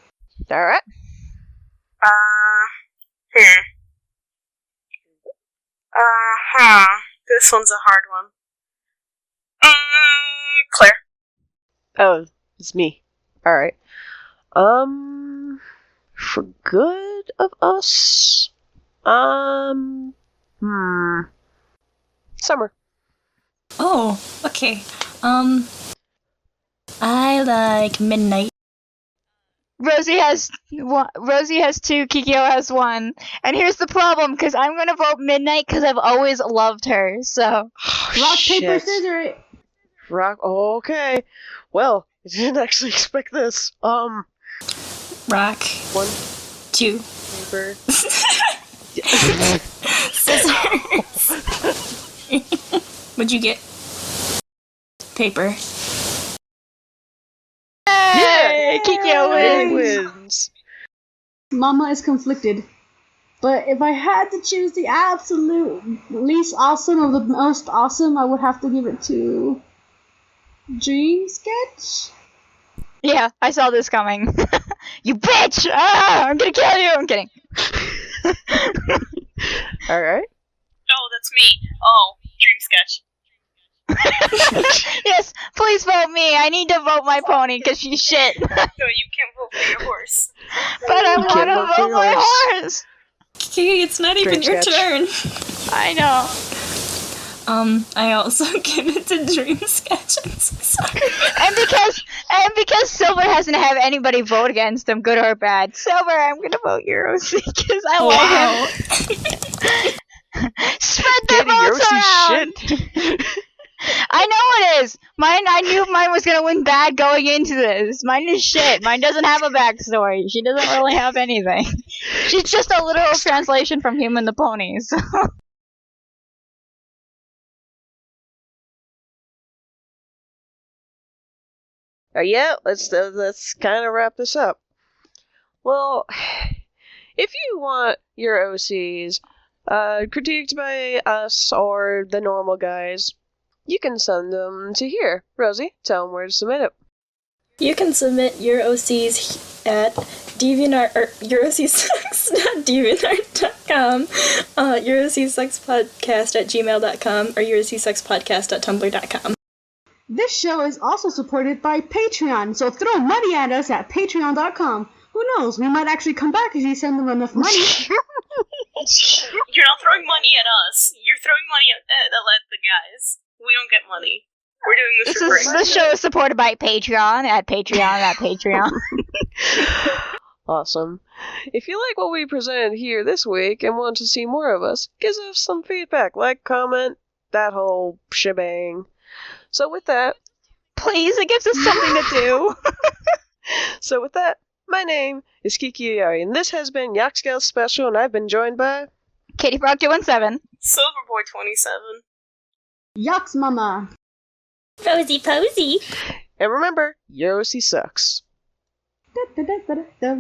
Alright. This one's a hard one. Claire. Oh, it's me. Alright. For good of us? Summer. Oh, okay. I like Midnight. Rosie has two, Kikyo has one. And here's the problem, because I'm going to vote Midnight because I've always loved her, so... Rock, paper, scissors. Rock. Oh, okay. Well, I didn't actually expect this. Rock. 1, 2. paper. Scissors. What'd you get? Paper. Hey, Kikyo Yay, wins! wins. Mama is conflicted. But if I had to choose the absolute least awesome or the most awesome, I would have to give it to Dream Sketch. Yeah, I saw this coming. You bitch! Ah, I'm gonna kill you! I'm kidding. Alright. Oh, that's me. Oh, Dream Sketch. Yes, please vote me. I need to vote my pony because she's shit. No, you can't vote for your horse. But I You can't want to vote for vote your my horse. horse. Okay, it's not even Dream your Sketch. turn. I know. I also give it to Dream Sketch. I'm so sorry. And because Silver hasn't had anybody vote against him, good or bad. Silver, I'm gonna vote your OC because I love him. Spread the Getting votes around. shit. I know it is. I knew mine was gonna win bad going into this. Mine is shit. Mine doesn't have a backstory. She doesn't really have anything. She's just a literal translation from Human to Ponies. Yeah, let's kind of wrap this up. Well, if you want your OCs critiqued by us or the normal guys, you can send them to here. Rosie, tell them where to submit it. You can submit your OCs at DeviantArt, or your OCSucks.deviantart.com, your OCSucksPodcast@gmail.com, or your OCSucksPodcast.tumblr.com. This show is also supported by Patreon, so throw money at us at patreon.com. Who knows, we might actually come back if you send them enough money. You're not throwing money at us. You're throwing money at the guys. We don't get money. We're doing this for free. This show is supported by Patreon at Patreon. Awesome. If you like what we presented here this week and want to see more of us, give us some feedback, like, comment, that whole shebang. So with that, Please, it gives us something to do. So with that, my name is Kiki Yari, and this has been Yak Scale Special, and I've been joined by Katie Frog 217. Silverboy 27. Yucks, mama. Posy Posy. and remember, your OC sucks. Da, da, da, da, da.